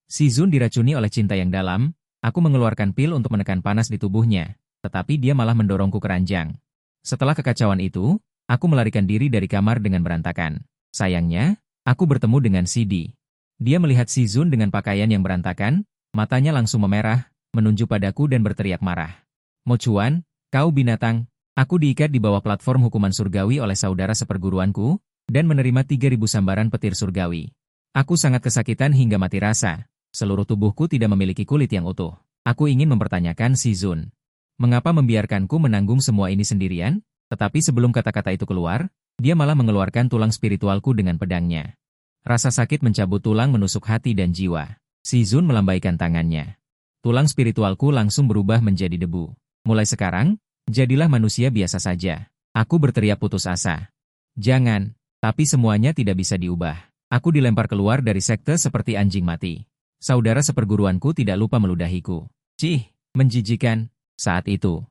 Si Zun diracuni oleh cinta yang dalam, aku mengeluarkan pil untuk menekan panas di tubuhnya, tetapi dia malah mendorongku ke ranjang. Setelah kekacauan itu, aku melarikan diri dari kamar dengan berantakan. Sayangnya, aku bertemu dengan Sidi. Dia melihat si Zun dengan pakaian yang berantakan, matanya langsung memerah, menunjuk padaku dan berteriak marah. Mo Chuan, kau binatang, aku diikat di bawah platform hukuman surgawi oleh saudara seperguruanku, dan menerima 3.000 sambaran petir surgawi. Aku sangat kesakitan hingga mati rasa. Seluruh tubuhku tidak memiliki kulit yang utuh. Aku ingin mempertanyakan si Zun. Mengapa membiarkanku menanggung semua ini sendirian? Tetapi sebelum kata-kata itu keluar, dia malah mengeluarkan tulang spiritualku dengan pedangnya. Rasa sakit mencabut tulang menusuk hati dan jiwa. Si Zun melambaikan tangannya. Tulang spiritualku langsung berubah menjadi debu. Mulai sekarang, jadilah manusia biasa saja. Aku berteriak putus asa. Jangan, tapi semuanya tidak bisa diubah. Aku dilempar keluar dari sekte seperti anjing mati. Saudara seperguruanku tidak lupa meludahiku. Cih, menjijikan. Saat itu,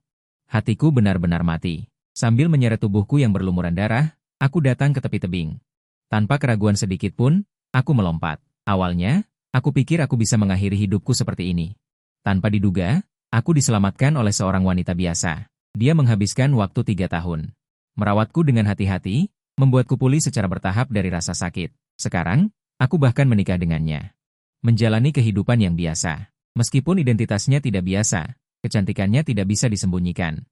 hatiku benar-benar mati. Sambil menyeret tubuhku yang berlumuran darah, aku datang ke tepi tebing. Tanpa keraguan sedikit pun, aku melompat. Awalnya, aku pikir aku bisa mengakhiri hidupku seperti ini. Tanpa diduga, aku diselamatkan oleh seorang wanita biasa. Dia menghabiskan waktu 3 tahun. Merawatku dengan hati-hati, membuatku pulih secara bertahap dari rasa sakit. Sekarang, aku bahkan menikah dengannya. Menjalani kehidupan yang biasa. Meskipun identitasnya tidak biasa, kecantikannya tidak bisa disembunyikan.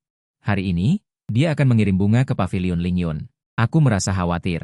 Hari ini, dia akan mengirim bunga ke pavilion Lingyun. Aku merasa khawatir.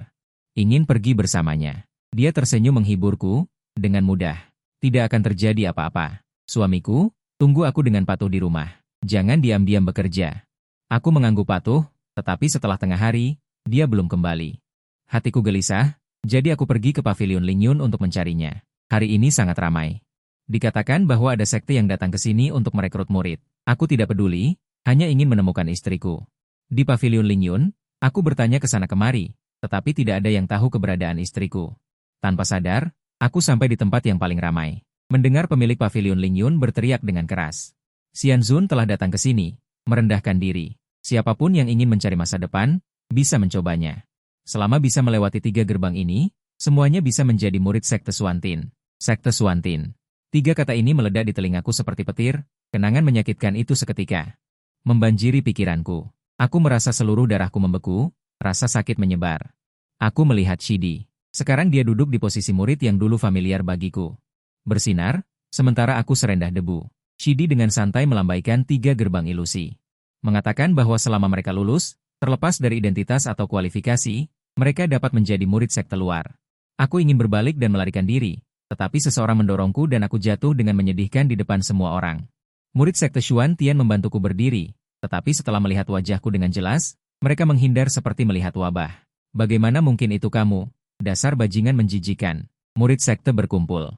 Ingin pergi bersamanya. Dia tersenyum menghiburku, dengan mudah. Tidak akan terjadi apa-apa. Suamiku, tunggu aku dengan patuh di rumah. Jangan diam-diam bekerja. Aku mengangguk patuh, tetapi setelah tengah hari, dia belum kembali. Hatiku gelisah, jadi aku pergi ke pavilion Lingyun untuk mencarinya. Hari ini sangat ramai. Dikatakan bahwa ada sekte yang datang ke sini untuk merekrut murid. Aku tidak peduli, hanya ingin menemukan istriku. Di pavilion Lingyun, aku bertanya ke sana kemari, tetapi tidak ada yang tahu keberadaan istriku. Tanpa sadar, aku sampai di tempat yang paling ramai. Mendengar pemilik pavilion Lingyun berteriak dengan keras. Xian Zun telah datang ke sini, merendahkan diri. Siapapun yang ingin mencari masa depan, bisa mencobanya. Selama bisa melewati 3 gerbang ini, semuanya bisa menjadi murid sekte Suantin. Sekte Suantin. 3 kata ini meledak di telingaku seperti petir, kenangan menyakitkan itu seketika membanjiri pikiranku. Aku merasa seluruh darahku membeku, rasa sakit menyebar. Aku melihat Shidi. Sekarang dia duduk di posisi murid yang dulu familiar bagiku. Bersinar, sementara aku serendah debu. Shidi dengan santai melambaikan 3 gerbang ilusi. Mengatakan bahwa selama mereka lulus, terlepas dari identitas atau kualifikasi, mereka dapat menjadi murid sekte luar. Aku ingin berbalik dan melarikan diri. Tetapi seseorang mendorongku dan aku jatuh dengan menyedihkan di depan semua orang. Murid sekte Xuan Tian membantuku berdiri, tetapi setelah melihat wajahku dengan jelas, mereka menghindar seperti melihat wabah. Bagaimana mungkin itu kamu? Dasar bajingan menjijikan. Murid sekte berkumpul.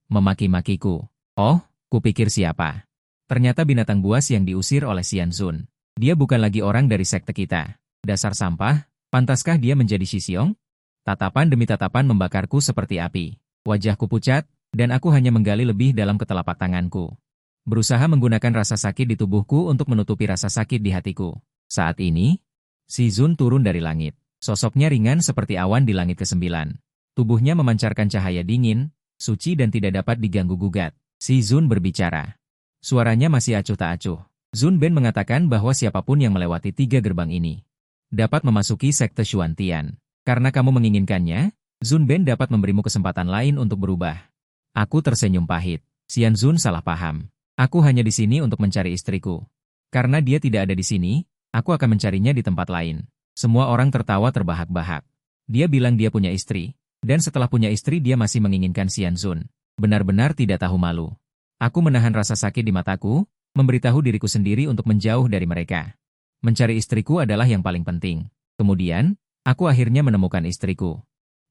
Memaki-makiku. Oh, kupikir siapa? Ternyata binatang buas yang diusir oleh Xian Zun. Dia bukan lagi orang dari sekte kita. Dasar sampah, pantaskah dia menjadi Shisiong? Tatapan demi tatapan membakarku seperti api. Wajahku pucat, dan aku hanya menggali lebih dalam ke telapak tanganku. Berusaha menggunakan rasa sakit di tubuhku untuk menutupi rasa sakit di hatiku. Saat ini, si Zun turun dari langit. Sosoknya ringan seperti awan di langit ke-9. Tubuhnya memancarkan cahaya dingin, suci dan tidak dapat diganggu-gugat. Si Zun berbicara. Suaranya masih acuh tak acuh. Zun Ben mengatakan bahwa siapapun yang melewati 3 gerbang ini dapat memasuki sekte Xuan Tian. Karena kamu menginginkannya, Zun Ben dapat memberimu kesempatan lain untuk berubah. Aku tersenyum pahit. Xian Zun salah paham. Aku hanya di sini untuk mencari istriku. Karena dia tidak ada di sini, aku akan mencarinya di tempat lain. Semua orang tertawa terbahak-bahak. Dia bilang dia punya istri, dan setelah punya istri dia masih menginginkan Xian Zun. Benar-benar tidak tahu malu. Aku menahan rasa sakit di mataku, memberitahu diriku sendiri untuk menjauh dari mereka. Mencari istriku adalah yang paling penting. Kemudian, aku akhirnya menemukan istriku.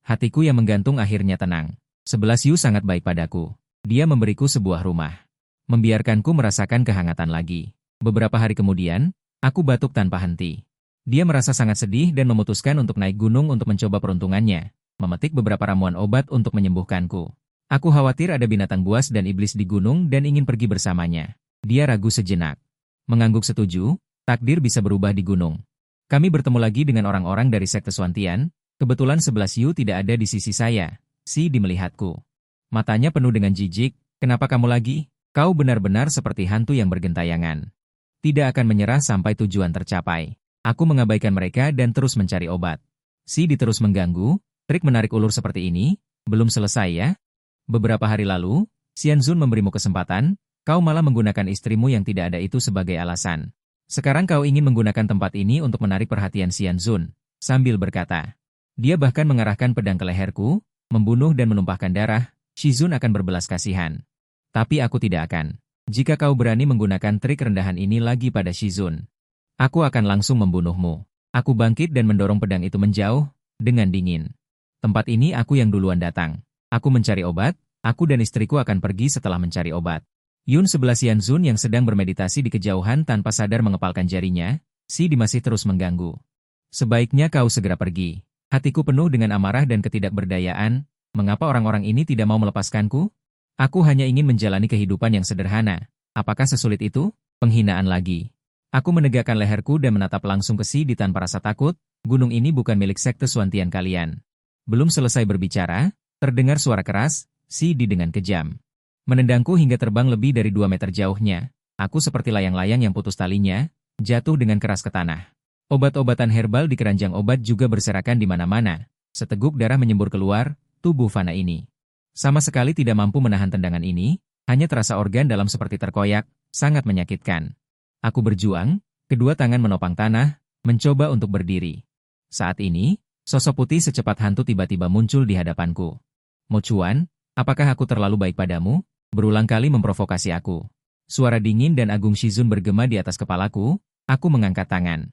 Hatiku yang menggantung akhirnya tenang. 11 Yu sangat baik padaku. Dia memberiku sebuah rumah. Membiarkanku merasakan kehangatan lagi. Beberapa hari kemudian, aku batuk tanpa henti. Dia merasa sangat sedih dan memutuskan untuk naik gunung untuk mencoba peruntungannya, memetik beberapa ramuan obat untuk menyembuhkanku. Aku khawatir ada binatang buas dan iblis di gunung dan ingin pergi bersamanya. Dia ragu sejenak. Mengangguk setuju, takdir bisa berubah di gunung. Kami bertemu lagi dengan orang-orang dari sekte Suantian. Kebetulan 11 Yu tidak ada di sisi saya. Si di melihatku. Matanya penuh dengan jijik, kenapa kamu lagi? Kau benar-benar seperti hantu yang bergentayangan. Tidak akan menyerah sampai tujuan tercapai. Aku mengabaikan mereka dan terus mencari obat. Sidi terus mengganggu, trik menarik ulur seperti ini, belum selesai ya? Beberapa hari lalu, Xianzun memberimu kesempatan, kau malah menggunakan istrimu yang tidak ada itu sebagai alasan. Sekarang kau ingin menggunakan tempat ini untuk menarik perhatian Xianzun, sambil berkata. Dia bahkan mengarahkan pedang ke leherku, membunuh dan menumpahkan darah, Shizun akan berbelas kasihan. Tapi aku tidak akan. Jika kau berani menggunakan trik rendahan ini lagi pada Shizun, aku akan langsung membunuhmu. Aku bangkit dan mendorong pedang itu menjauh, dengan dingin. Tempat ini aku yang duluan datang. Aku mencari obat, aku dan istriku akan pergi setelah mencari obat. Yun sebelah Xianzun yang sedang bermeditasi di kejauhan tanpa sadar mengepalkan jarinya, Sidi masih terus mengganggu. Sebaiknya kau segera pergi. Hatiku penuh dengan amarah dan ketidakberdayaan, mengapa orang-orang ini tidak mau melepaskanku? Aku hanya ingin menjalani kehidupan yang sederhana. Apakah sesulit itu? Penghinaan lagi. Aku menegakkan leherku dan menatap langsung ke Sidi tanpa rasa takut, gunung ini bukan milik sekte Suantian kalian. Belum selesai berbicara, terdengar suara keras, Sidi dengan kejam. Menendangku hingga terbang lebih dari 2 meter jauhnya. Aku seperti layang-layang yang putus talinya, jatuh dengan keras ke tanah. Obat-obatan herbal di keranjang obat juga berserakan di mana-mana. Seteguk darah menyembur keluar, tubuh Fana ini sama sekali tidak mampu menahan tendangan ini, hanya terasa organ dalam seperti terkoyak, sangat menyakitkan. Aku berjuang, kedua tangan menopang tanah, mencoba untuk berdiri. Saat ini, sosok putih secepat hantu tiba-tiba muncul di hadapanku. Mo Chuan, apakah aku terlalu baik padamu? Berulang kali memprovokasi aku. Suara dingin dan agung Shizun bergema di atas kepalaku, aku mengangkat tangan.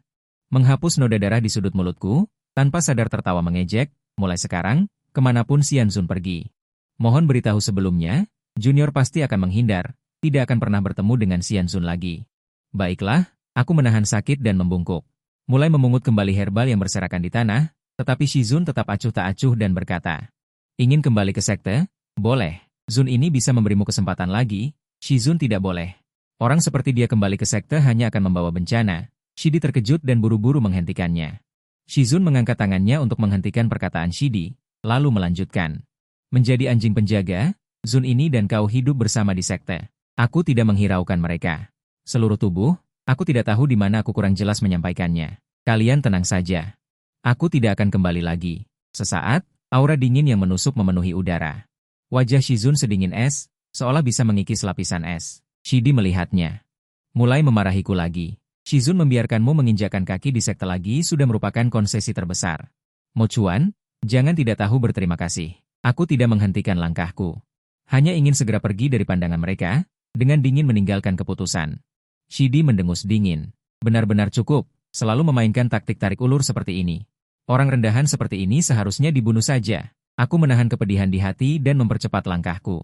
Menghapus noda darah di sudut mulutku, tanpa sadar tertawa mengejek, mulai sekarang, kemanapun Xianzun pergi. Mohon beritahu sebelumnya, Junior pasti akan menghindar, tidak akan pernah bertemu dengan Xianzun lagi. Baiklah, aku menahan sakit dan membungkuk. Mulai memungut kembali herbal yang berserakan di tanah, tetapi Shizun tetap acuh tak acuh dan berkata, ingin kembali ke sekte? Boleh. Zun ini bisa memberimu kesempatan lagi, Shizun tidak boleh. Orang seperti dia kembali ke sekte hanya akan membawa bencana. Shidi terkejut dan buru-buru menghentikannya. Shizun mengangkat tangannya untuk menghentikan perkataan Shidi, lalu melanjutkan. Menjadi anjing penjaga, Zun ini dan kau hidup bersama di sekte. Aku tidak menghiraukan mereka. Seluruh tubuh, aku tidak tahu di mana aku kurang jelas menyampaikannya. Kalian tenang saja. Aku tidak akan kembali lagi. Sesaat, aura dingin yang menusuk memenuhi udara. Wajah Shizun sedingin es, seolah bisa mengikis lapisan es. Shidi melihatnya. Mulai memarahiku lagi. Shizun membiarkanmu menginjakkan kaki di sekte lagi sudah merupakan konsesi terbesar. Mo Chuan, jangan tidak tahu berterima kasih. Aku tidak menghentikan langkahku. Hanya ingin segera pergi dari pandangan mereka, dengan dingin meninggalkan keputusan. Shidi mendengus dingin. Benar-benar cukup, selalu memainkan taktik tarik ulur seperti ini. Orang rendahan seperti ini seharusnya dibunuh saja. Aku menahan kepedihan di hati dan mempercepat langkahku.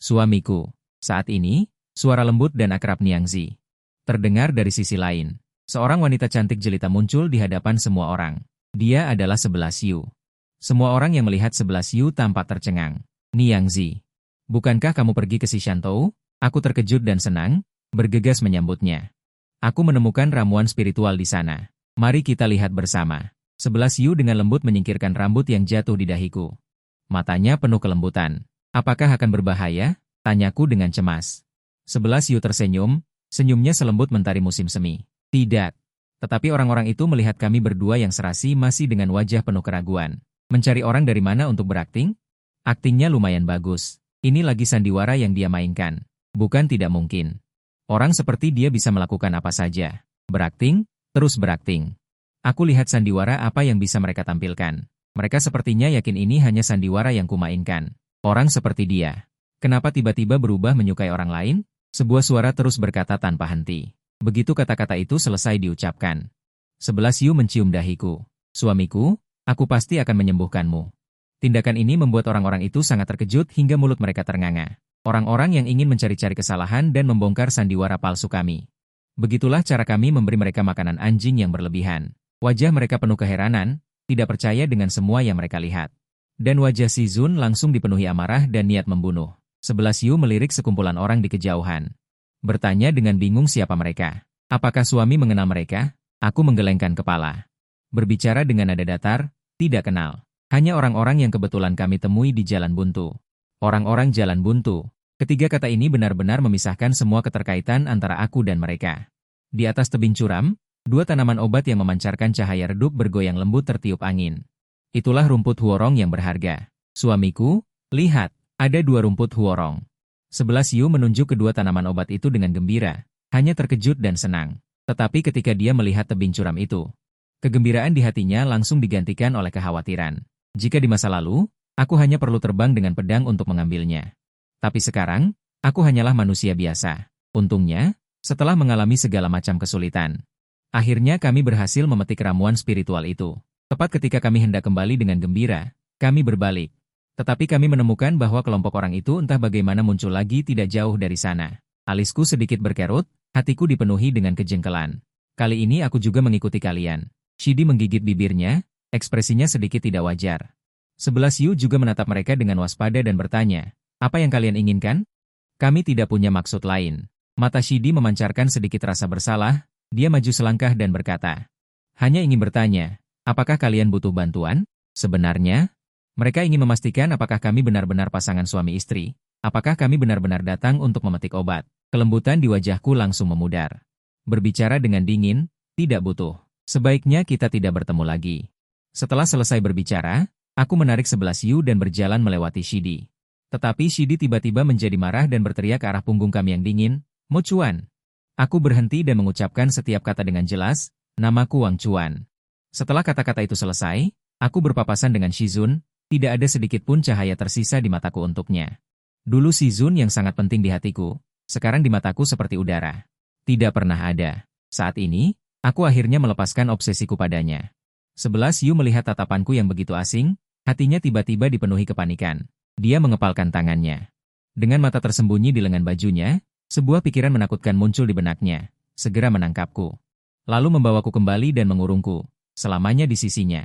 Suamiku. Saat ini, suara lembut dan akrab Niangzi terdengar dari sisi lain. Seorang wanita cantik jelita muncul di hadapan semua orang. Dia adalah 11 Yu. Semua orang yang melihat 11 Yu tampak tercengang. Niangzi, bukankah kamu pergi ke Shishantou? Aku terkejut dan senang, bergegas menyambutnya. Aku menemukan ramuan spiritual di sana. Mari kita lihat bersama. 11 Yu dengan lembut menyingkirkan rambut yang jatuh di dahiku. Matanya penuh kelembutan. Apakah akan berbahaya? Tanyaku dengan cemas. 11 Yu tersenyum, senyumnya selembut mentari musim semi. Tidak. Tetapi orang-orang itu melihat kami berdua yang serasi masih dengan wajah penuh keraguan. Mencari orang dari mana untuk berakting? Aktingnya lumayan bagus. Ini lagi sandiwara yang dia mainkan. Bukan tidak mungkin. Orang seperti dia bisa melakukan apa saja. Berakting, terus berakting. Aku lihat sandiwara apa yang bisa mereka tampilkan. Mereka sepertinya yakin ini hanya sandiwara yang kumainkan. Orang seperti dia. Kenapa tiba-tiba berubah menyukai orang lain? Sebuah suara terus berkata tanpa henti. Begitu kata-kata itu selesai diucapkan. 11 Yu mencium dahiku. Suamiku, aku pasti akan menyembuhkanmu. Tindakan ini membuat orang-orang itu sangat terkejut hingga mulut mereka ternganga. Orang-orang yang ingin mencari-cari kesalahan dan membongkar sandiwara palsu kami. Begitulah cara kami memberi mereka makanan anjing yang berlebihan. Wajah mereka penuh keheranan, tidak percaya dengan semua yang mereka lihat. Dan wajah Shizun langsung dipenuhi amarah dan niat membunuh. 11 Yu melirik sekumpulan orang di kejauhan. Bertanya dengan bingung siapa mereka. Apakah suami mengenal mereka? Aku menggelengkan kepala. Berbicara dengan nada datar, tidak kenal. Hanya orang-orang yang kebetulan kami temui di jalan buntu. Orang-orang jalan buntu. Ketiga kata ini benar-benar memisahkan semua keterkaitan antara aku dan mereka. Di atas tebing curam, dua tanaman obat yang memancarkan cahaya redup bergoyang lembut tertiup angin. Itulah rumput huorong yang berharga. Suamiku, lihat, ada dua rumput huorong. 11 Yu menunjuk kedua tanaman obat itu dengan gembira, hanya terkejut dan senang. Tetapi ketika dia melihat tebing curam itu, kegembiraan di hatinya langsung digantikan oleh kekhawatiran. Jika di masa lalu, aku hanya perlu terbang dengan pedang untuk mengambilnya. Tapi sekarang, aku hanyalah manusia biasa. Untungnya, setelah mengalami segala macam kesulitan, akhirnya kami berhasil memetik ramuan spiritual itu. Tepat ketika kami hendak kembali dengan gembira, kami berbalik. Tetapi kami menemukan bahwa kelompok orang itu entah bagaimana muncul lagi tidak jauh dari sana. Alisku sedikit berkerut, hatiku dipenuhi dengan kejengkelan. Kali ini aku juga mengikuti kalian. Shidi menggigit bibirnya, ekspresinya sedikit tidak wajar. 11 Yu juga menatap mereka dengan waspada dan bertanya, apa yang kalian inginkan? Kami tidak punya maksud lain. Mata Shidi memancarkan sedikit rasa bersalah, dia maju selangkah dan berkata, hanya ingin bertanya, apakah kalian butuh bantuan? Sebenarnya, mereka ingin memastikan apakah kami benar-benar pasangan suami istri, apakah kami benar-benar datang untuk memetik obat. Kelembutan di wajahku langsung memudar. Berbicara dengan dingin, tidak butuh. Sebaiknya kita tidak bertemu lagi. Setelah selesai berbicara, aku menarik 11 Yu dan berjalan melewati Shidi. Tetapi Shidi tiba-tiba menjadi marah dan berteriak ke arah punggung kami yang dingin, Mo Chuan. Aku berhenti dan mengucapkan setiap kata dengan jelas, namaku Wang Chuan. Setelah kata-kata itu selesai, aku berpapasan dengan Shizun, tidak ada sedikit pun cahaya tersisa di mataku untuknya. Dulu Shizun yang sangat penting di hatiku, sekarang di mataku seperti udara. Tidak pernah ada. Saat ini, aku akhirnya melepaskan obsesiku padanya. 11 Yu melihat tatapanku yang begitu asing, hatinya tiba-tiba dipenuhi kepanikan. Dia mengepalkan tangannya. Dengan mata tersembunyi di lengan bajunya, sebuah pikiran menakutkan muncul di benaknya, segera menangkapku. Lalu membawaku kembali dan mengurungku, selamanya di sisinya.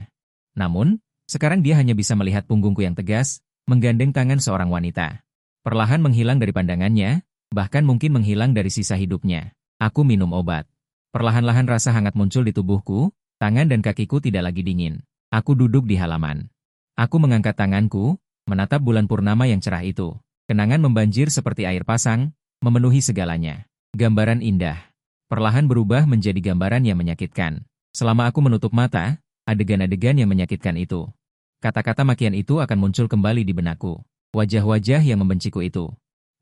Namun, sekarang dia hanya bisa melihat punggungku yang tegas, menggandeng tangan seorang wanita. Perlahan menghilang dari pandangannya, bahkan mungkin menghilang dari sisa hidupnya. Aku minum obat. Perlahan-lahan rasa hangat muncul di tubuhku, tangan dan kakiku tidak lagi dingin. Aku duduk di halaman. Aku mengangkat tanganku, menatap bulan purnama yang cerah itu. Kenangan membanjir seperti air pasang, memenuhi segalanya. Gambaran indah. Perlahan berubah menjadi gambaran yang menyakitkan. Selama aku menutup mata, adegan-adegan yang menyakitkan itu. Kata-kata makian itu akan muncul kembali di benakku. Wajah-wajah yang membenciku itu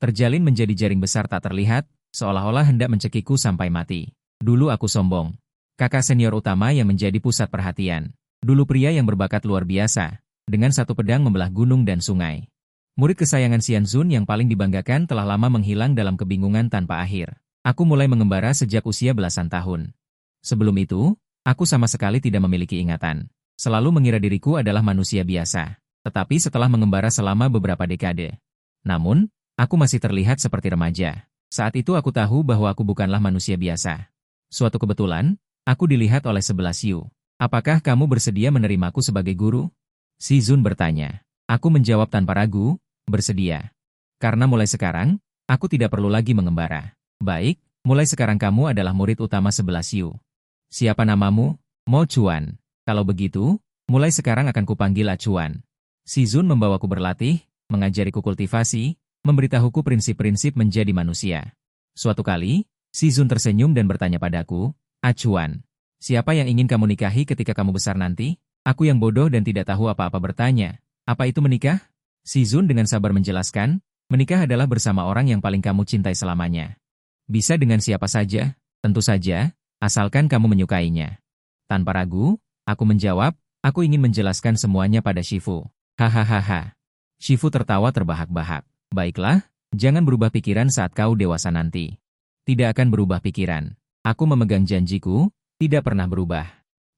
terjalin menjadi jaring besar tak terlihat, seolah-olah hendak mencekikku sampai mati. Dulu aku sombong. Kakak senior utama yang menjadi pusat perhatian. Dulu pria yang berbakat luar biasa, dengan satu pedang membelah gunung dan sungai. Murid kesayangan Xianzun yang paling dibanggakan telah lama menghilang dalam kebingungan tanpa akhir. Aku mulai mengembara sejak usia belasan tahun. Sebelum itu, aku sama sekali tidak memiliki ingatan. Selalu mengira diriku adalah manusia biasa. Tetapi setelah mengembara selama beberapa dekade. Namun, aku masih terlihat seperti remaja. Saat itu aku tahu bahwa aku bukanlah manusia biasa. Suatu kebetulan, aku dilihat oleh 11 Yu. Apakah kamu bersedia menerimaku sebagai guru? Si Zun bertanya. Aku menjawab tanpa ragu, bersedia. Karena mulai sekarang, aku tidak perlu lagi mengembara. Baik, mulai sekarang kamu adalah murid utama 11 Yu. Siapa namamu? Mo Chuan. Kalau begitu, mulai sekarang akan kupanggil Acuan. Si Zun membawaku berlatih, mengajariku kultivasi, memberitahuku prinsip-prinsip menjadi manusia. Suatu kali, si Zun tersenyum dan bertanya padaku, Acuan, siapa yang ingin kamu nikahi ketika kamu besar nanti? Aku yang bodoh dan tidak tahu apa-apa bertanya, apa itu menikah? Si Zun dengan sabar menjelaskan, menikah adalah bersama orang yang paling kamu cintai selamanya. Bisa dengan siapa saja, tentu saja, asalkan kamu menyukainya. Tanpa ragu, aku menjawab, aku ingin menjelaskan semuanya pada Shifu. Hahaha. Shifu tertawa terbahak-bahak. Baiklah, jangan berubah pikiran saat kau dewasa nanti. Tidak akan berubah pikiran. Aku memegang janjiku, tidak pernah berubah.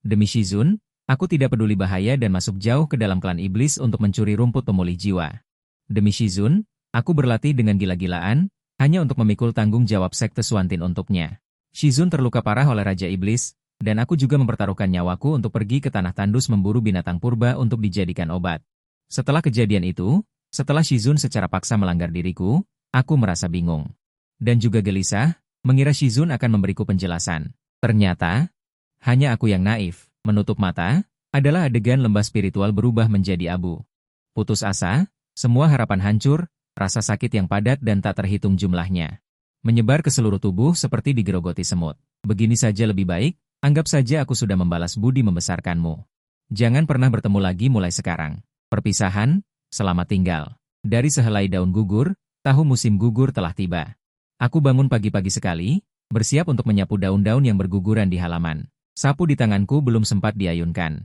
Demi Shizun, aku tidak peduli bahaya dan masuk jauh ke dalam klan iblis untuk mencuri rumput pemulih jiwa. Demi Shizun, aku berlatih dengan gila-gilaan, hanya untuk memikul tanggung jawab sekte Suantin untuknya. Shizun terluka parah oleh Raja Iblis, dan aku juga mempertaruhkan nyawaku untuk pergi ke tanah tandus memburu binatang purba untuk dijadikan obat. Setelah kejadian itu, setelah Shizun secara paksa melanggar diriku, aku merasa bingung. Dan juga gelisah, mengira Shizun akan memberiku penjelasan. Ternyata, hanya aku yang naif. Menutup mata, adalah adegan lembah spiritual berubah menjadi abu. Putus asa, Semua harapan hancur, rasa sakit yang padat dan tak terhitung jumlahnya. Menyebar ke seluruh tubuh seperti digerogoti semut. Begini saja lebih baik, anggap saja aku sudah membalas budi membesarkanmu. Jangan pernah bertemu lagi mulai sekarang. Perpisahan, selamat tinggal. Dari sehelai daun gugur, tahu musim gugur telah tiba. Aku bangun pagi-pagi sekali, bersiap untuk menyapu daun-daun yang berguguran di halaman. Sapu di tanganku belum sempat diayunkan.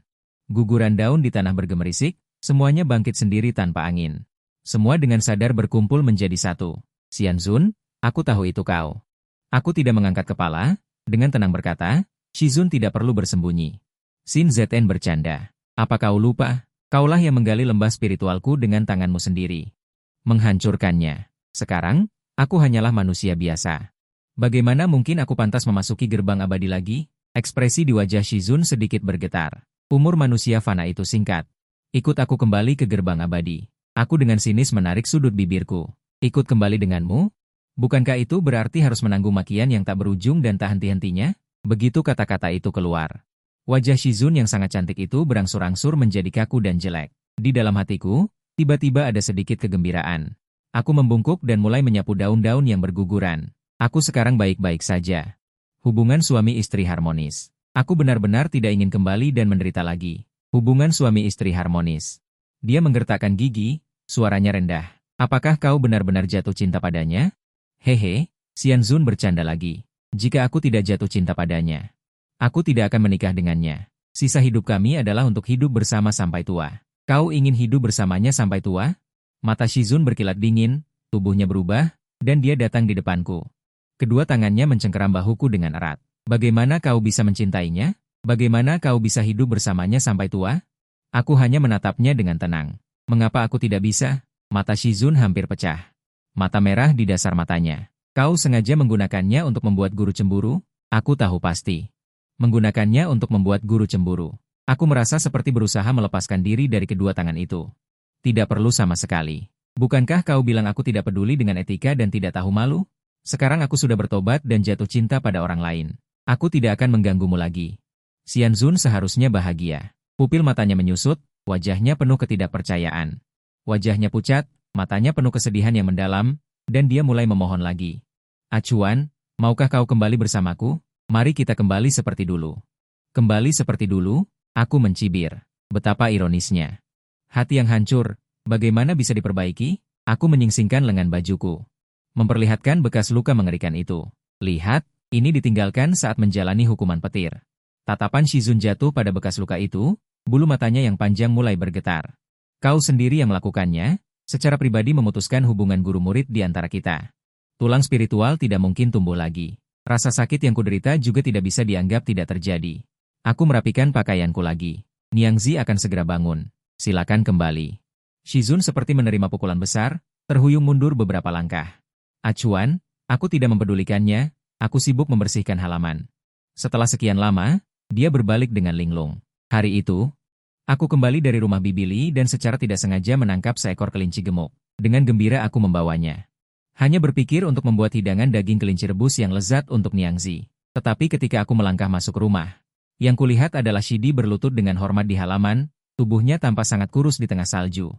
Guguran daun di tanah bergemerisik, semuanya bangkit sendiri tanpa angin. Semua dengan sadar berkumpul menjadi satu. Xianzun, aku tahu itu kau. Aku tidak mengangkat kepala, dengan tenang berkata, Shizun tidak perlu bersembunyi. Xin Zn bercanda. Apa kau lupa? Kaulah yang menggali lembah spiritualku dengan tanganmu sendiri. Menghancurkannya. Sekarang, aku hanyalah manusia biasa. Bagaimana mungkin aku pantas memasuki gerbang abadi lagi? Ekspresi di wajah Shizun sedikit bergetar. Umur manusia fana itu singkat. Ikut aku kembali ke gerbang abadi. Aku dengan sinis menarik sudut bibirku. Ikut kembali denganmu? Bukankah itu berarti harus menanggung makian yang tak berujung dan tak henti-hentinya? Begitu kata-kata itu keluar. Wajah Shizun yang sangat cantik itu berangsur-angsur menjadi kaku dan jelek. Di dalam hatiku, tiba-tiba ada sedikit kegembiraan. Aku membungkuk dan mulai menyapu daun-daun yang berguguran. Aku sekarang baik-baik saja. Hubungan suami istri harmonis. Aku benar-benar tidak ingin kembali dan menderita lagi. Hubungan suami istri harmonis. Dia menggertakkan gigi, suaranya rendah. Apakah kau benar-benar jatuh cinta padanya? Hehe, Xianzun bercanda lagi. Jika aku tidak jatuh cinta padanya, aku tidak akan menikah dengannya. Sisa hidup kami adalah untuk hidup bersama sampai tua. Kau ingin hidup bersamanya sampai tua? Mata Shizun berkilat dingin, tubuhnya berubah, dan dia datang di depanku. Kedua tangannya mencengkeram bahuku dengan erat. Bagaimana kau bisa mencintainya? Bagaimana kau bisa hidup bersamanya sampai tua? Aku hanya menatapnya dengan tenang. Mengapa aku tidak bisa? Mata Shizun hampir pecah. Mata merah di dasar matanya. Kau sengaja menggunakannya untuk membuat guru cemburu? Aku tahu pasti. Menggunakannya untuk membuat guru cemburu. Aku merasa seperti berusaha melepaskan diri dari kedua tangan itu. Tidak perlu sama sekali. Bukankah kau bilang aku tidak peduli dengan etika dan tidak tahu malu? Sekarang aku sudah bertobat dan jatuh cinta pada orang lain. Aku tidak akan mengganggumu lagi. Xianzun seharusnya bahagia. Pupil matanya menyusut, wajahnya penuh ketidakpercayaan. Wajahnya pucat, matanya penuh kesedihan yang mendalam, dan dia mulai memohon lagi. Acuan, maukah kau kembali bersamaku? Mari kita kembali seperti dulu. Kembali seperti dulu? Aku mencibir. Betapa ironisnya. Hati yang hancur, bagaimana bisa diperbaiki? Aku menyingsingkan lengan bajuku. Memperlihatkan bekas luka mengerikan itu. Lihat, ini ditinggalkan saat menjalani hukuman petir. Tatapan Shizun jatuh pada bekas luka itu, bulu matanya yang panjang mulai bergetar. Kau sendiri yang melakukannya, secara pribadi memutuskan hubungan guru-murid di antara kita. Tulang spiritual tidak mungkin tumbuh lagi. Rasa sakit yang kuderita juga tidak bisa dianggap tidak terjadi. Aku merapikan pakaianku lagi. Niangzi akan segera bangun. Silakan kembali. Shizun seperti menerima pukulan besar, terhuyung mundur beberapa langkah. Acuan, aku tidak mempedulikannya. Aku sibuk membersihkan halaman. Setelah sekian lama, dia berbalik dengan linglung. Hari itu, aku kembali dari rumah Bibili dan secara tidak sengaja menangkap seekor kelinci gemuk. Dengan gembira aku membawanya. Hanya berpikir untuk membuat hidangan daging kelinci rebus yang lezat untuk Niangzi. Tetapi ketika aku melangkah masuk rumah, yang kulihat adalah Shidi berlutut dengan hormat di halaman, tubuhnya tampak sangat kurus di tengah salju.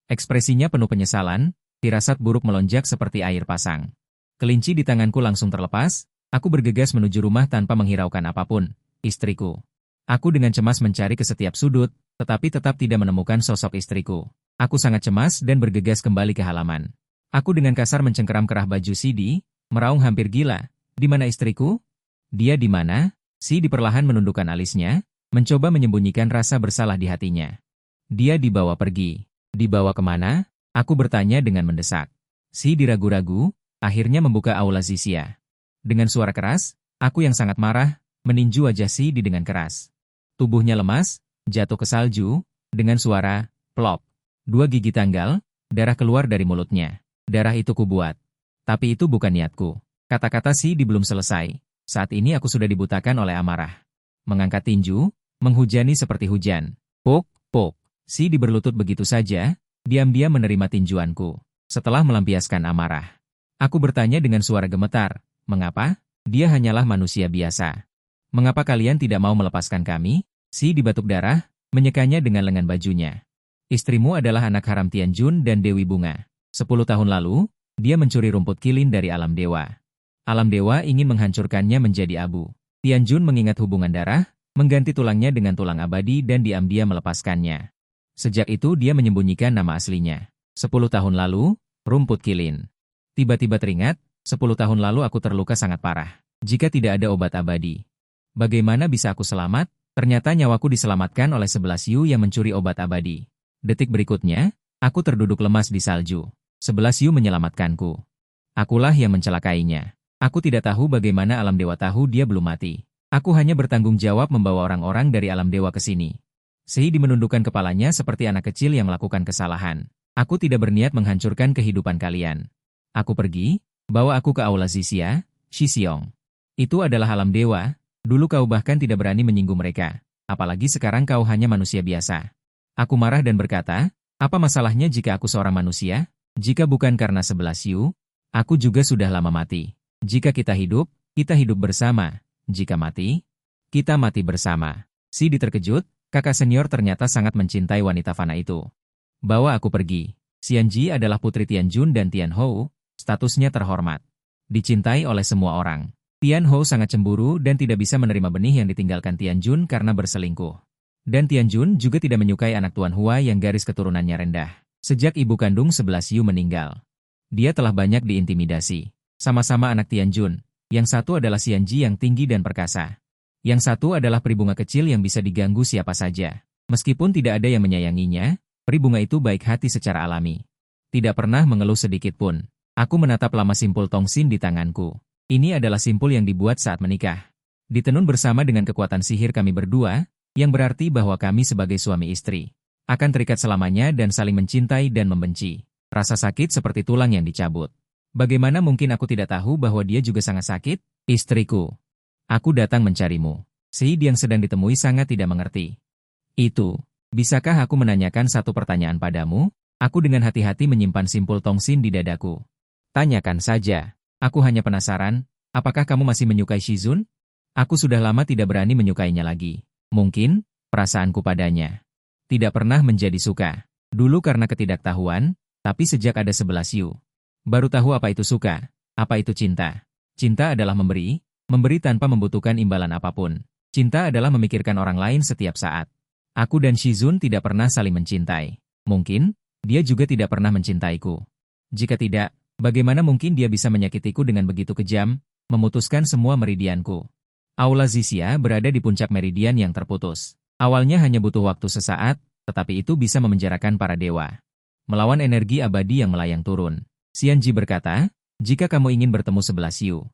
Ekspresinya penuh penyesalan, firasat buruk melonjak seperti air pasang. Kelinci di tanganku langsung terlepas, aku bergegas menuju rumah tanpa menghiraukan apapun. Istriku. Aku dengan cemas mencari ke setiap sudut, tetapi tetap tidak menemukan sosok istriku. Aku sangat cemas dan bergegas kembali ke halaman. Aku dengan kasar mencengkeram kerah baju Shidi, meraung hampir gila. Di mana istriku? Dia di mana? Shidi perlahan menundukkan alisnya, mencoba menyembunyikan rasa bersalah di hatinya. Dia dibawa pergi. Dibawa kemana? Aku bertanya dengan mendesak. Shidi ragu-ragu, akhirnya membuka aula Zixia. Dengan suara keras, aku yang sangat marah, meninju wajah Shidi dengan keras. Tubuhnya lemas, jatuh ke salju, dengan suara, plop. 2 gigi tanggal, darah keluar dari mulutnya. Darah itu kubuat. Tapi itu bukan niatku. Kata-kata Shidi belum selesai. Saat ini aku sudah dibutakan oleh amarah. Mengangkat tinju, menghujani seperti hujan. Puk, puk. Shidi berlutut begitu saja, diam-diam menerima tinjuanku. Setelah melampiaskan amarah. Aku bertanya dengan suara gemetar, mengapa? Dia hanyalah manusia biasa. Mengapa kalian tidak mau melepaskan kami? Shidi batuk darah, menyekanya dengan lengan bajunya. Istrimu adalah anak haram Tianjun dan Dewi Bunga. 10 tahun lalu, dia mencuri rumput kilin dari alam dewa. Alam dewa ingin menghancurkannya menjadi abu. Tianjun mengingat hubungan darah, mengganti tulangnya dengan tulang abadi dan diam-diam melepaskannya. Sejak itu dia menyembunyikan nama aslinya. 10 tahun lalu, rumput kilin. Tiba-tiba teringat, 10 tahun lalu aku terluka sangat parah. Jika tidak ada obat abadi, bagaimana bisa aku selamat? Ternyata nyawaku diselamatkan oleh 11 Yu yang mencuri obat abadi. Detik berikutnya, aku terduduk lemas di salju. 11 Yu menyelamatkanku. Akulah yang mencelakainya. Aku tidak tahu bagaimana alam dewa tahu dia belum mati. Aku hanya bertanggung jawab membawa orang-orang dari alam dewa ke sini. Seidi menundukkan kepalanya seperti anak kecil yang melakukan kesalahan. Aku tidak berniat menghancurkan kehidupan kalian. Aku pergi, bawa aku ke aula Zixia, Shixiong. Itu adalah alam dewa, dulu kau bahkan tidak berani menyinggung mereka. Apalagi sekarang kau hanya manusia biasa. Aku marah dan berkata, apa masalahnya jika aku seorang manusia? Jika bukan karena 11 Yu, aku juga sudah lama mati. Jika kita hidup bersama. Jika mati, kita mati bersama. Sidi terkejut, kakak senior ternyata sangat mencintai wanita fana itu. Bawa aku pergi. Xianji adalah putri Tianjun dan Tianhou, statusnya terhormat. Dicintai oleh semua orang. Tianhou sangat cemburu dan tidak bisa menerima benih yang ditinggalkan Tianjun karena berselingkuh. Dan Tianjun juga tidak menyukai anak Tuan Hua yang garis keturunannya rendah. Sejak ibu kandung 11 Yu meninggal, dia telah banyak diintimidasi. Sama-sama anak Tianjun, yang satu adalah Xianji yang tinggi dan perkasa. Yang satu adalah pribunga kecil yang bisa diganggu siapa saja. Meskipun tidak ada yang menyayanginya, pribunga itu baik hati secara alami. Tidak pernah mengeluh sedikit pun. Aku menatap lama simpul tongsin di tanganku. Ini adalah simpul yang dibuat saat menikah. Ditenun bersama dengan kekuatan sihir kami berdua, yang berarti bahwa kami sebagai suami istri akan terikat selamanya dan saling mencintai dan membenci. Rasa sakit seperti tulang yang dicabut. Bagaimana mungkin aku tidak tahu bahwa dia juga sangat sakit? Istriku. Aku datang mencarimu. Seid yang sedang ditemui sangat tidak mengerti. Itu. Bisakah aku menanyakan satu pertanyaan padamu? Aku dengan hati-hati menyimpan simpul tongsin di dadaku. Tanyakan saja. Aku hanya penasaran, apakah kamu masih menyukai Shizun? Aku sudah lama tidak berani menyukainya lagi. Mungkin, perasaanku padanya tidak pernah menjadi suka. Dulu karena ketidaktahuan, tapi sejak ada 11 Yu, baru tahu apa itu suka, apa itu cinta. Cinta adalah memberi tanpa membutuhkan imbalan apapun. Cinta adalah memikirkan orang lain setiap saat. Aku dan Shizun tidak pernah saling mencintai. Mungkin, dia juga tidak pernah mencintaiku. Jika tidak, bagaimana mungkin dia bisa menyakitiku dengan begitu kejam, memutuskan semua meridianku. Aula Zixia berada di puncak meridian yang terputus. Awalnya hanya butuh waktu sesaat, tetapi itu bisa memenjarakan para dewa. Melawan energi abadi yang melayang turun. Xianji berkata, jika kamu ingin bertemu 11 Yu,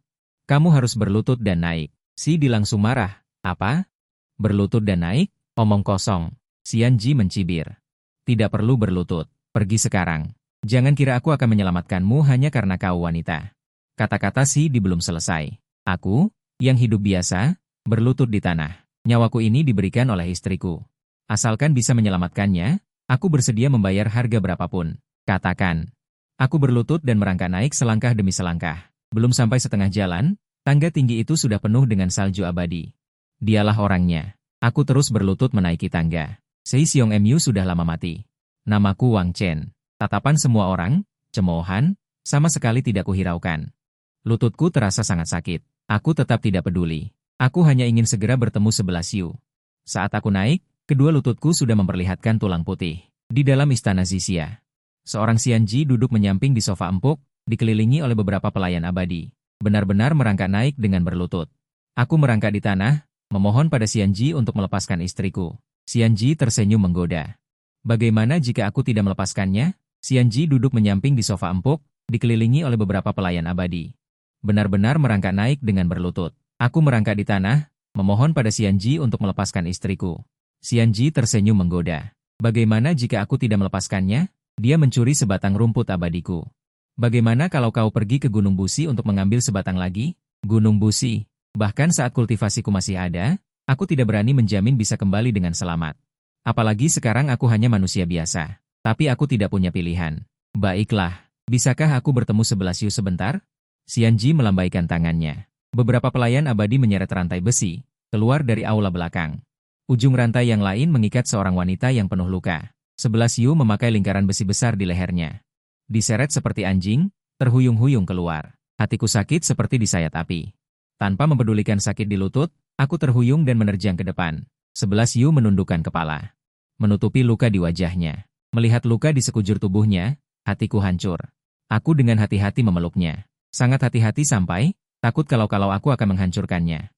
kamu harus berlutut dan naik. Sidi langsung marah. Apa? Berlutut dan naik? Omong kosong. Xianji mencibir. Tidak perlu berlutut. Pergi sekarang. Jangan kira aku akan menyelamatkanmu hanya karena kau wanita. Kata-kata Sidi belum selesai. Aku, yang hidup biasa, berlutut di tanah. Nyawaku ini diberikan oleh istriku. Asalkan bisa menyelamatkannya, aku bersedia membayar harga berapapun. Katakan. Aku berlutut dan merangkak naik selangkah demi selangkah. Belum sampai setengah jalan, tangga tinggi itu sudah penuh dengan salju abadi. Dialah orangnya. Aku terus berlutut menaiki tangga. Sei Xiong Mu sudah lama mati. Namaku Wang Chen. Tatapan semua orang, cemoohan, sama sekali tidak kuhiraukan. Lututku terasa sangat sakit. Aku tetap tidak peduli. Aku hanya ingin segera bertemu 11 Yu. Saat aku naik, kedua lututku sudah memperlihatkan tulang putih. Di dalam istana Zixia, seorang Xianji duduk menyamping di sofa empuk, dikelilingi oleh beberapa pelayan abadi. Benar-benar merangkak naik dengan berlutut. Aku merangkak di tanah, memohon pada Xianji untuk melepaskan istriku. Xianji tersenyum menggoda. Bagaimana jika aku tidak melepaskannya? Xianji duduk menyamping di sofa empuk, dikelilingi oleh beberapa pelayan abadi. Benar-benar merangkak naik dengan berlutut. Aku merangkak di tanah, memohon pada Xianji untuk melepaskan istriku. Xianji tersenyum menggoda. Bagaimana jika aku tidak melepaskannya? Dia mencuri sebatang rumput abadiku. Bagaimana kalau kau pergi ke Gunung Busi untuk mengambil sebatang lagi? Gunung Busi. Bahkan saat kultivasiku masih ada, aku tidak berani menjamin bisa kembali dengan selamat. Apalagi sekarang aku hanya manusia biasa. Tapi aku tidak punya pilihan. Baiklah, bisakah aku bertemu 11 Yu sebentar? Xianji melambaikan tangannya. Beberapa pelayan abadi menyeret rantai besi, keluar dari aula belakang. Ujung rantai yang lain mengikat seorang wanita yang penuh luka. 11 Yu memakai lingkaran besi besar di lehernya. Diseret seperti anjing, terhuyung-huyung keluar. Hatiku sakit seperti disayat api. Tanpa mempedulikan sakit di lutut, aku terhuyung dan menerjang ke depan. 11 Yu menundukkan kepala, menutupi luka di wajahnya. Melihat luka di sekujur tubuhnya, hatiku hancur. Aku dengan hati-hati memeluknya. Sangat hati-hati sampai, takut kalau aku akan menghancurkannya.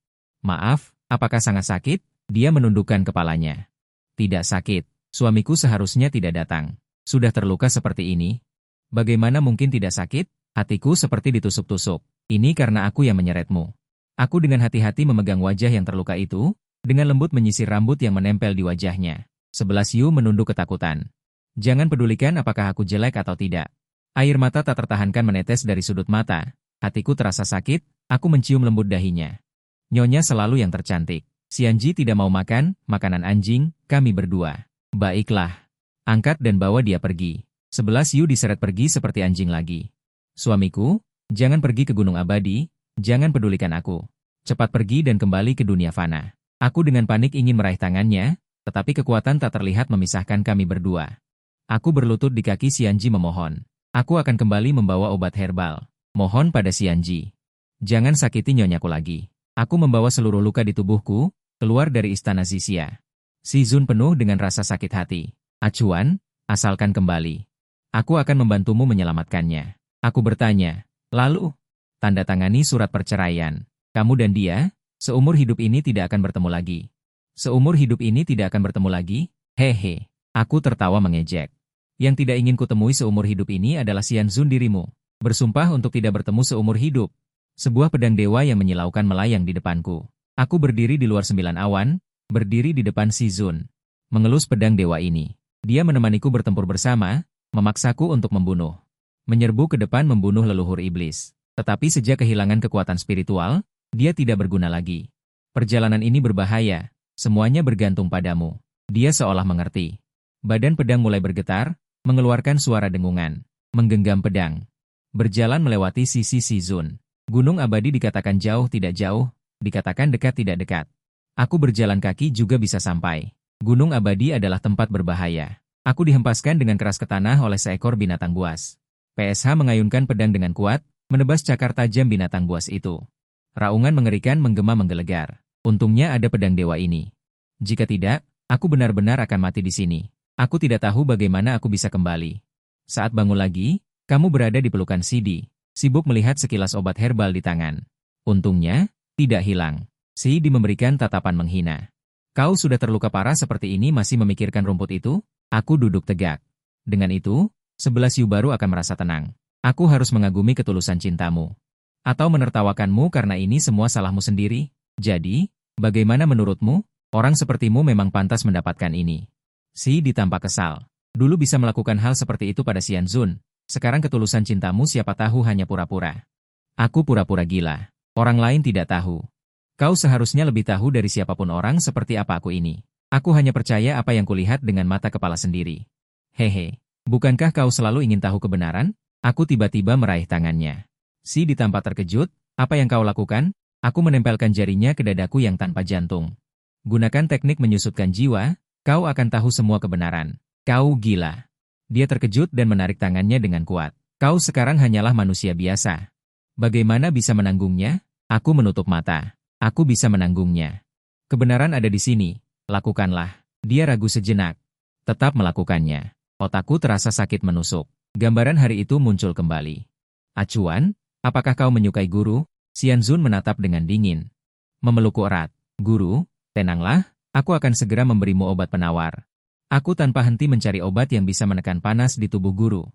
Maaf, apakah sangat sakit? Dia menundukkan kepalanya. Tidak sakit. Suamiku seharusnya tidak datang. Sudah terluka seperti ini. Bagaimana mungkin tidak sakit? Hatiku seperti ditusuk-tusuk. Ini karena aku yang menyeretmu. Aku dengan hati-hati memegang wajah yang terluka itu, dengan lembut menyisir rambut yang menempel di wajahnya. 11 Yu menunduk ketakutan. Jangan pedulikan apakah aku jelek atau tidak. Air mata tak tertahankan menetes dari sudut mata. Hatiku terasa sakit, aku mencium lembut dahinya. Nyonya selalu yang tercantik. Xianji tidak mau makan, makanan anjing, kami berdua. Baiklah. Angkat dan bawa dia pergi. 11 Yu diseret pergi seperti anjing lagi. Suamiku, jangan pergi ke Gunung Abadi, jangan pedulikan aku. Cepat pergi dan kembali ke dunia fana. Aku dengan panik ingin meraih tangannya, tetapi kekuatan tak terlihat memisahkan kami berdua. Aku berlutut di kaki Xianji memohon. Aku akan kembali membawa obat herbal. Mohon pada Xianji. Jangan sakiti nyonyaku lagi. Aku membawa seluruh luka di tubuhku, keluar dari istana Zixia. Si Zun penuh dengan rasa sakit hati. Acuan, asalkan kembali. Aku akan membantumu menyelamatkannya. Aku bertanya, lalu? Tanda tangani surat perceraian. Kamu dan dia, seumur hidup ini tidak akan bertemu lagi. Seumur hidup ini tidak akan bertemu lagi? Hehe. Aku tertawa mengejek. Yang tidak ingin kutemui seumur hidup ini adalah Xian Zun dirimu. Bersumpah untuk tidak bertemu seumur hidup. Sebuah pedang dewa yang menyilaukan melayang di depanku. Aku berdiri di luar 9 awan, berdiri di depan si Zun. Mengelus pedang dewa ini. Dia menemaniku bertempur bersama, memaksaku untuk membunuh. Menyerbu ke depan membunuh leluhur iblis. Tetapi sejak kehilangan kekuatan spiritual, dia tidak berguna lagi. Perjalanan ini berbahaya, semuanya bergantung padamu. Dia seolah mengerti. Badan pedang mulai bergetar, mengeluarkan suara dengungan. Menggenggam pedang. Berjalan melewati sisi si Zun. Gunung Abadi dikatakan jauh tidak jauh, dikatakan dekat tidak dekat. Aku berjalan kaki juga bisa sampai. Gunung Abadi adalah tempat berbahaya. Aku dihempaskan dengan keras ke tanah oleh seekor binatang buas. PSH mengayunkan pedang dengan kuat, menebas cakar tajam binatang buas itu. Raungan mengerikan menggema menggelegar. Untungnya ada pedang dewa ini. Jika tidak, aku benar-benar akan mati di sini. Aku tidak tahu bagaimana aku bisa kembali. Saat bangun lagi, kamu berada di pelukan Sidi, sibuk melihat sekilas obat herbal di tangan. Untungnya, tidak hilang. Sidi memberikan tatapan menghina. Kau sudah terluka parah seperti ini masih memikirkan rumput itu? Aku duduk tegak. Dengan itu, 11 Yu baru akan merasa tenang. Aku harus mengagumi ketulusan cintamu. Atau menertawakanmu karena ini semua salahmu sendiri? Jadi, bagaimana menurutmu? Orang sepertimu memang pantas mendapatkan ini. Sidi tampak kesal. Dulu bisa melakukan hal seperti itu pada Xian Zun. Sekarang ketulusan cintamu siapa tahu hanya pura-pura. Aku pura-pura gila. Orang lain tidak tahu. Kau seharusnya lebih tahu dari siapapun orang seperti apa aku ini. Aku hanya percaya apa yang kulihat dengan mata kepala sendiri. Hehe, bukankah kau selalu ingin tahu kebenaran? Aku tiba-tiba meraih tangannya. Si ditampak terkejut, apa yang kau lakukan? Aku menempelkan jarinya ke dadaku yang tanpa jantung. Gunakan teknik menyusutkan jiwa, kau akan tahu semua kebenaran. Kau gila. Dia terkejut dan menarik tangannya dengan kuat. Kau sekarang hanyalah manusia biasa. Bagaimana bisa menanggungnya? Aku menutup mata. Aku bisa menanggungnya. Kebenaran ada di sini. Lakukanlah. Dia ragu sejenak. Tetap melakukannya. Otakku terasa sakit menusuk. Gambaran hari itu muncul kembali. Acuan, apakah kau menyukai guru? Xian Zun menatap dengan dingin. Memelukku erat. Guru, tenanglah, aku akan segera memberimu obat penawar. Aku tanpa henti mencari obat yang bisa menekan panas di tubuh guru.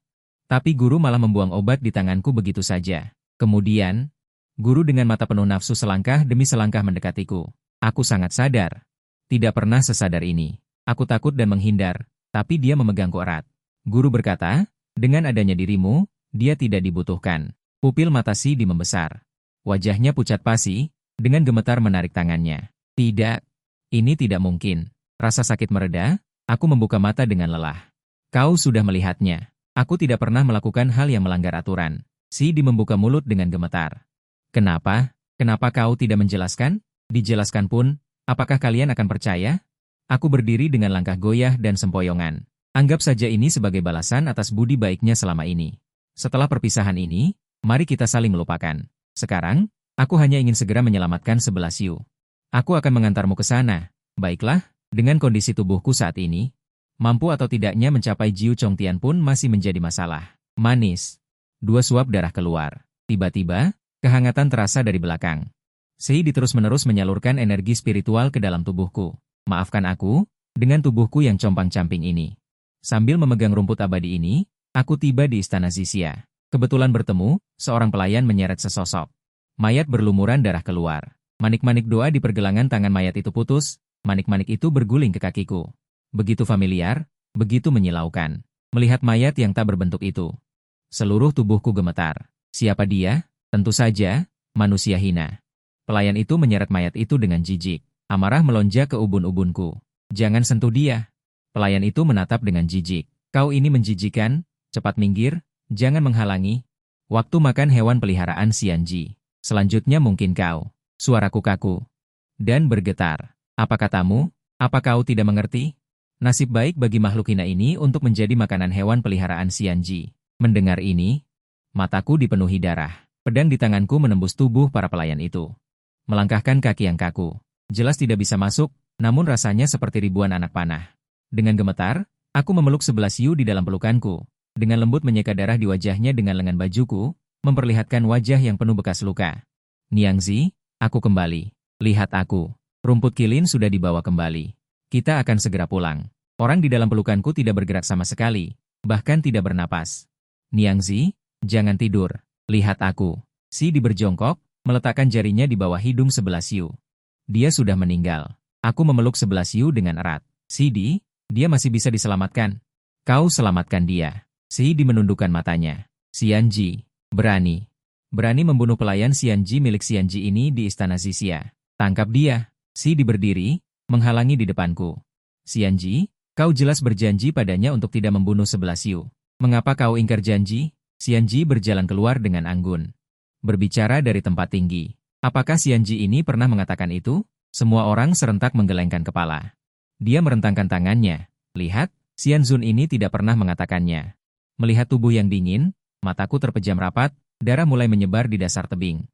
Tapi guru malah membuang obat di tanganku begitu saja. Kemudian, guru dengan mata penuh nafsu selangkah demi selangkah mendekatiku. Aku sangat sadar. Tidak pernah sesadar ini. Aku takut dan menghindar, tapi dia memegangku erat. Guru berkata, dengan adanya dirimu, dia tidak dibutuhkan. Pupil mata Sidi membesar. Wajahnya pucat pasi, dengan gemetar menarik tangannya. Tidak, ini tidak mungkin. Rasa sakit mereda, aku membuka mata dengan lelah. Kau sudah melihatnya. Aku tidak pernah melakukan hal yang melanggar aturan. Sidi membuka mulut dengan gemetar. Kenapa? Kenapa kau tidak menjelaskan? Dijelaskan pun, apakah kalian akan percaya? Aku berdiri dengan langkah goyah dan sempoyongan. Anggap saja ini sebagai balasan atas budi baiknya selama ini. Setelah perpisahan ini, mari kita saling melupakan. Sekarang, aku hanya ingin segera menyelamatkan 11 Yu. Aku akan mengantarmu ke sana. Baiklah, dengan kondisi tubuhku saat ini, mampu atau tidaknya mencapai Jiu Chongtian pun masih menjadi masalah. Manis. 2 suap darah keluar. Tiba-tiba, kehangatan terasa dari belakang. Sei terus-menerus menyalurkan energi spiritual ke dalam tubuhku. Maafkan aku, dengan tubuhku yang compang-camping ini. Sambil memegang rumput abadi ini, aku tiba di istana Zixia. Kebetulan bertemu, seorang pelayan menyeret sesosok. Mayat berlumuran darah keluar. Manik-manik doa di pergelangan tangan mayat itu putus, manik-manik itu berguling ke kakiku. Begitu familiar, begitu menyilaukan. Melihat mayat yang tak berbentuk itu. Seluruh tubuhku gemetar. Siapa dia? Tentu saja, manusia hina. Pelayan itu menyeret mayat itu dengan jijik. Amarah melonjak ke ubun-ubunku. Jangan sentuh dia. Pelayan itu menatap dengan jijik. Kau ini menjijikan, cepat minggir, jangan menghalangi. Waktu makan hewan peliharaan Xianji. Selanjutnya mungkin kau. Suaraku kaku. Dan bergetar. Apa katamu? Apa kau tidak mengerti? Nasib baik bagi makhluk hina ini untuk menjadi makanan hewan peliharaan Xianji. Mendengar ini, mataku dipenuhi darah. Pedang di tanganku menembus tubuh para pelayan itu. Melangkahkan kaki yang kaku. Jelas tidak bisa masuk, namun rasanya seperti ribuan anak panah. Dengan gemetar, aku memeluk 11 Yu di dalam pelukanku. Dengan lembut menyeka darah di wajahnya dengan lengan bajuku, memperlihatkan wajah yang penuh bekas luka. Niangzi, aku kembali. Lihat aku. Rumput kilin sudah dibawa kembali. Kita akan segera pulang. Orang di dalam pelukanku tidak bergerak sama sekali, bahkan tidak bernapas. Niangzi, jangan tidur. Lihat aku. Si berjongkok, meletakkan jarinya di bawah hidung 11 Yu. Dia sudah meninggal. Aku memeluk 11 Yu dengan erat. Sidi, dia masih bisa diselamatkan. Kau selamatkan dia. Sidi menundukkan matanya. Xianji, berani. Berani membunuh pelayan Xianji milik Xianji ini di istana Zixia. Tangkap dia. Sidi berdiri, menghalangi di depanku. Xianji, kau jelas berjanji padanya untuk tidak membunuh 11 Yu. Mengapa kau ingkar janji? Xianji berjalan keluar dengan anggun. Berbicara dari tempat tinggi. Apakah Xianji ini pernah mengatakan itu? Semua orang serentak menggelengkan kepala. Dia merentangkan tangannya. Lihat, Xianzun ini tidak pernah mengatakannya. Melihat tubuh yang dingin, mataku terpejam rapat, darah mulai menyebar di dasar tebing.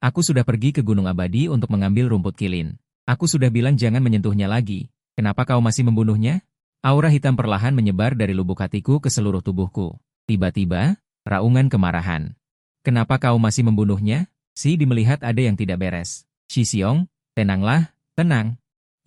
Aku sudah pergi ke Gunung Abadi untuk mengambil rumput kilin. Aku sudah bilang jangan menyentuhnya lagi. Kenapa kau masih membunuhnya? Aura hitam perlahan menyebar dari lubuk hatiku ke seluruh tubuhku. Tiba-tiba, raungan kemarahan. Kenapa kau masih membunuhnya? Si melihat ada yang tidak beres. Xiong, tenanglah, tenang.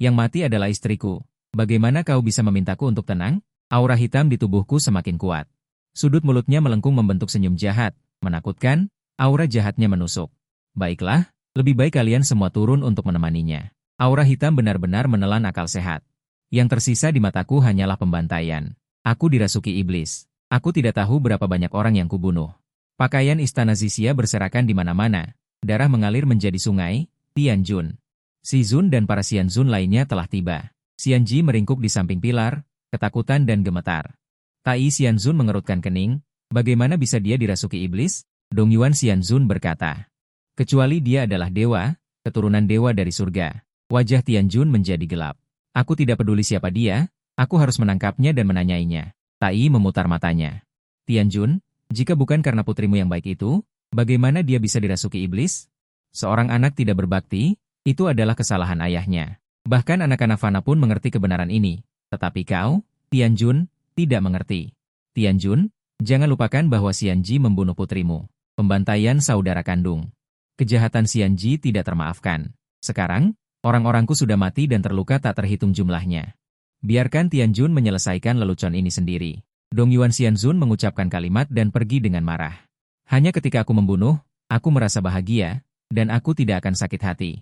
Yang mati adalah istriku. Bagaimana kau bisa memintaku untuk tenang? Aura hitam di tubuhku semakin kuat. Sudut mulutnya melengkung membentuk senyum jahat, menakutkan, aura jahatnya menusuk. Baiklah, lebih baik kalian semua turun untuk menemaninya. Aura hitam benar-benar menelan akal sehat. Yang tersisa di mataku hanyalah pembantaian. Aku dirasuki iblis. Aku tidak tahu berapa banyak orang yang kubunuh. Pakaian istana Zixia berserakan di mana-mana. Darah mengalir menjadi sungai. Tianjun. Si Zun dan para Xianzun lainnya telah tiba. Xianji meringkuk di samping pilar, ketakutan dan gemetar. Tai Xianzun mengerutkan kening. Bagaimana bisa dia dirasuki iblis? Dong Yuan Xianzun berkata. Kecuali dia adalah dewa, keturunan dewa dari surga. Wajah Tianjun menjadi gelap. Aku tidak peduli siapa dia, aku harus menangkapnya dan menanyainya. Tai memutar matanya. Tianjun, jika bukan karena putrimu yang baik itu, bagaimana dia bisa dirasuki iblis? Seorang anak tidak berbakti, itu adalah kesalahan ayahnya. Bahkan anak-anak Fana pun mengerti kebenaran ini. Tetapi kau, Tianjun, tidak mengerti. Tianjun, jangan lupakan bahwa Xianji membunuh putrimu. Pembantaian saudara kandung. Kejahatan Xianji tidak termaafkan. Sekarang, orang-orangku sudah mati dan terluka tak terhitung jumlahnya. Biarkan Tianjun menyelesaikan lelucon ini sendiri. Dong Yuan Xianzun mengucapkan kalimat dan pergi dengan marah. Hanya ketika aku membunuh, aku merasa bahagia, dan aku tidak akan sakit hati.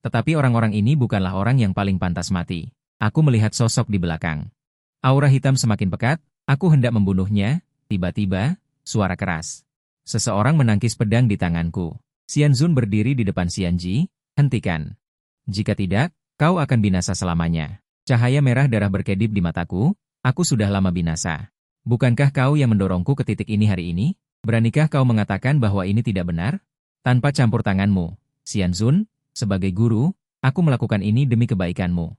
Tetapi orang-orang ini bukanlah orang yang paling pantas mati. Aku melihat sosok di belakang. Aura hitam semakin pekat, aku hendak membunuhnya, tiba-tiba, suara keras. Seseorang menangkis pedang di tanganku. Xianzun berdiri di depan Xianji, hentikan. Jika tidak, kau akan binasa selamanya. Cahaya merah darah berkedip di mataku, aku sudah lama binasa. Bukankah kau yang mendorongku ke titik ini hari ini? Beranikah kau mengatakan bahwa ini tidak benar? Tanpa campur tanganmu, Xianzun, sebagai guru, aku melakukan ini demi kebaikanmu.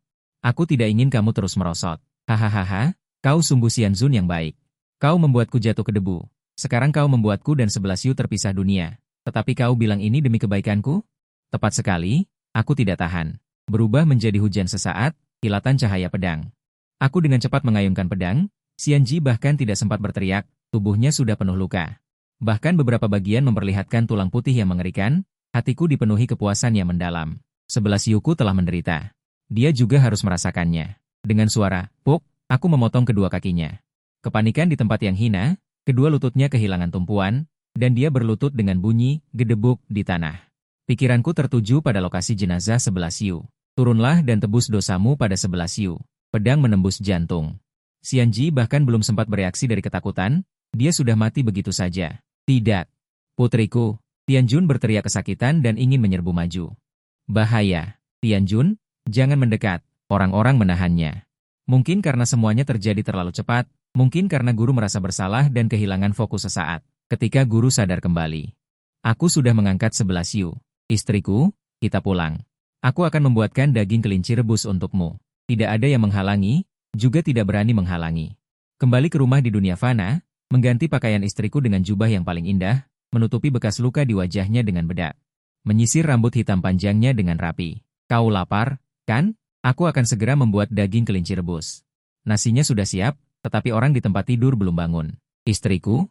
Aku tidak ingin kamu terus merosot. Hahaha, Kau sungguh Xianzun yang baik. Kau membuatku jatuh ke debu. Sekarang kau membuatku dan 11 Yu terpisah dunia. Tetapi kau bilang ini demi kebaikanku? Tepat sekali, aku tidak tahan. Berubah menjadi hujan sesaat, kilatan cahaya pedang. Aku dengan cepat mengayunkan pedang, Xianji bahkan tidak sempat berteriak, tubuhnya sudah penuh luka. Bahkan beberapa bagian memperlihatkan tulang putih yang mengerikan, hatiku dipenuhi kepuasan yang mendalam. 11 Yuku telah menderita. Dia juga harus merasakannya. Dengan suara, puk, aku memotong kedua kakinya. Kepanikan di tempat yang hina, kedua lututnya kehilangan tumpuan, dan dia berlutut dengan bunyi, gedebuk, di tanah. Pikiranku tertuju pada lokasi jenazah 11 Yu. Turunlah dan tebus dosamu pada 11 Yu. Pedang menembus jantung. Xianji bahkan belum sempat bereaksi dari ketakutan, dia sudah mati begitu saja. Tidak. Putriku, Tianjun berteriak kesakitan dan ingin menyerbu maju. Bahaya. Tianjun, jangan mendekat. Orang-orang menahannya. Mungkin karena semuanya terjadi terlalu cepat, mungkin karena guru merasa bersalah dan kehilangan fokus sesaat. Ketika guru sadar kembali. Aku sudah mengangkat 11 Yu. Istriku, kita pulang. Aku akan membuatkan daging kelinci rebus untukmu. Tidak ada yang menghalangi, juga tidak berani menghalangi. Kembali ke rumah di dunia fana, mengganti pakaian istriku dengan jubah yang paling indah, menutupi bekas luka di wajahnya dengan bedak. Menyisir rambut hitam panjangnya dengan rapi. Kau lapar, kan? Aku akan segera membuat daging kelinci rebus. Nasinya sudah siap, tetapi orang di tempat tidur belum bangun. Istriku,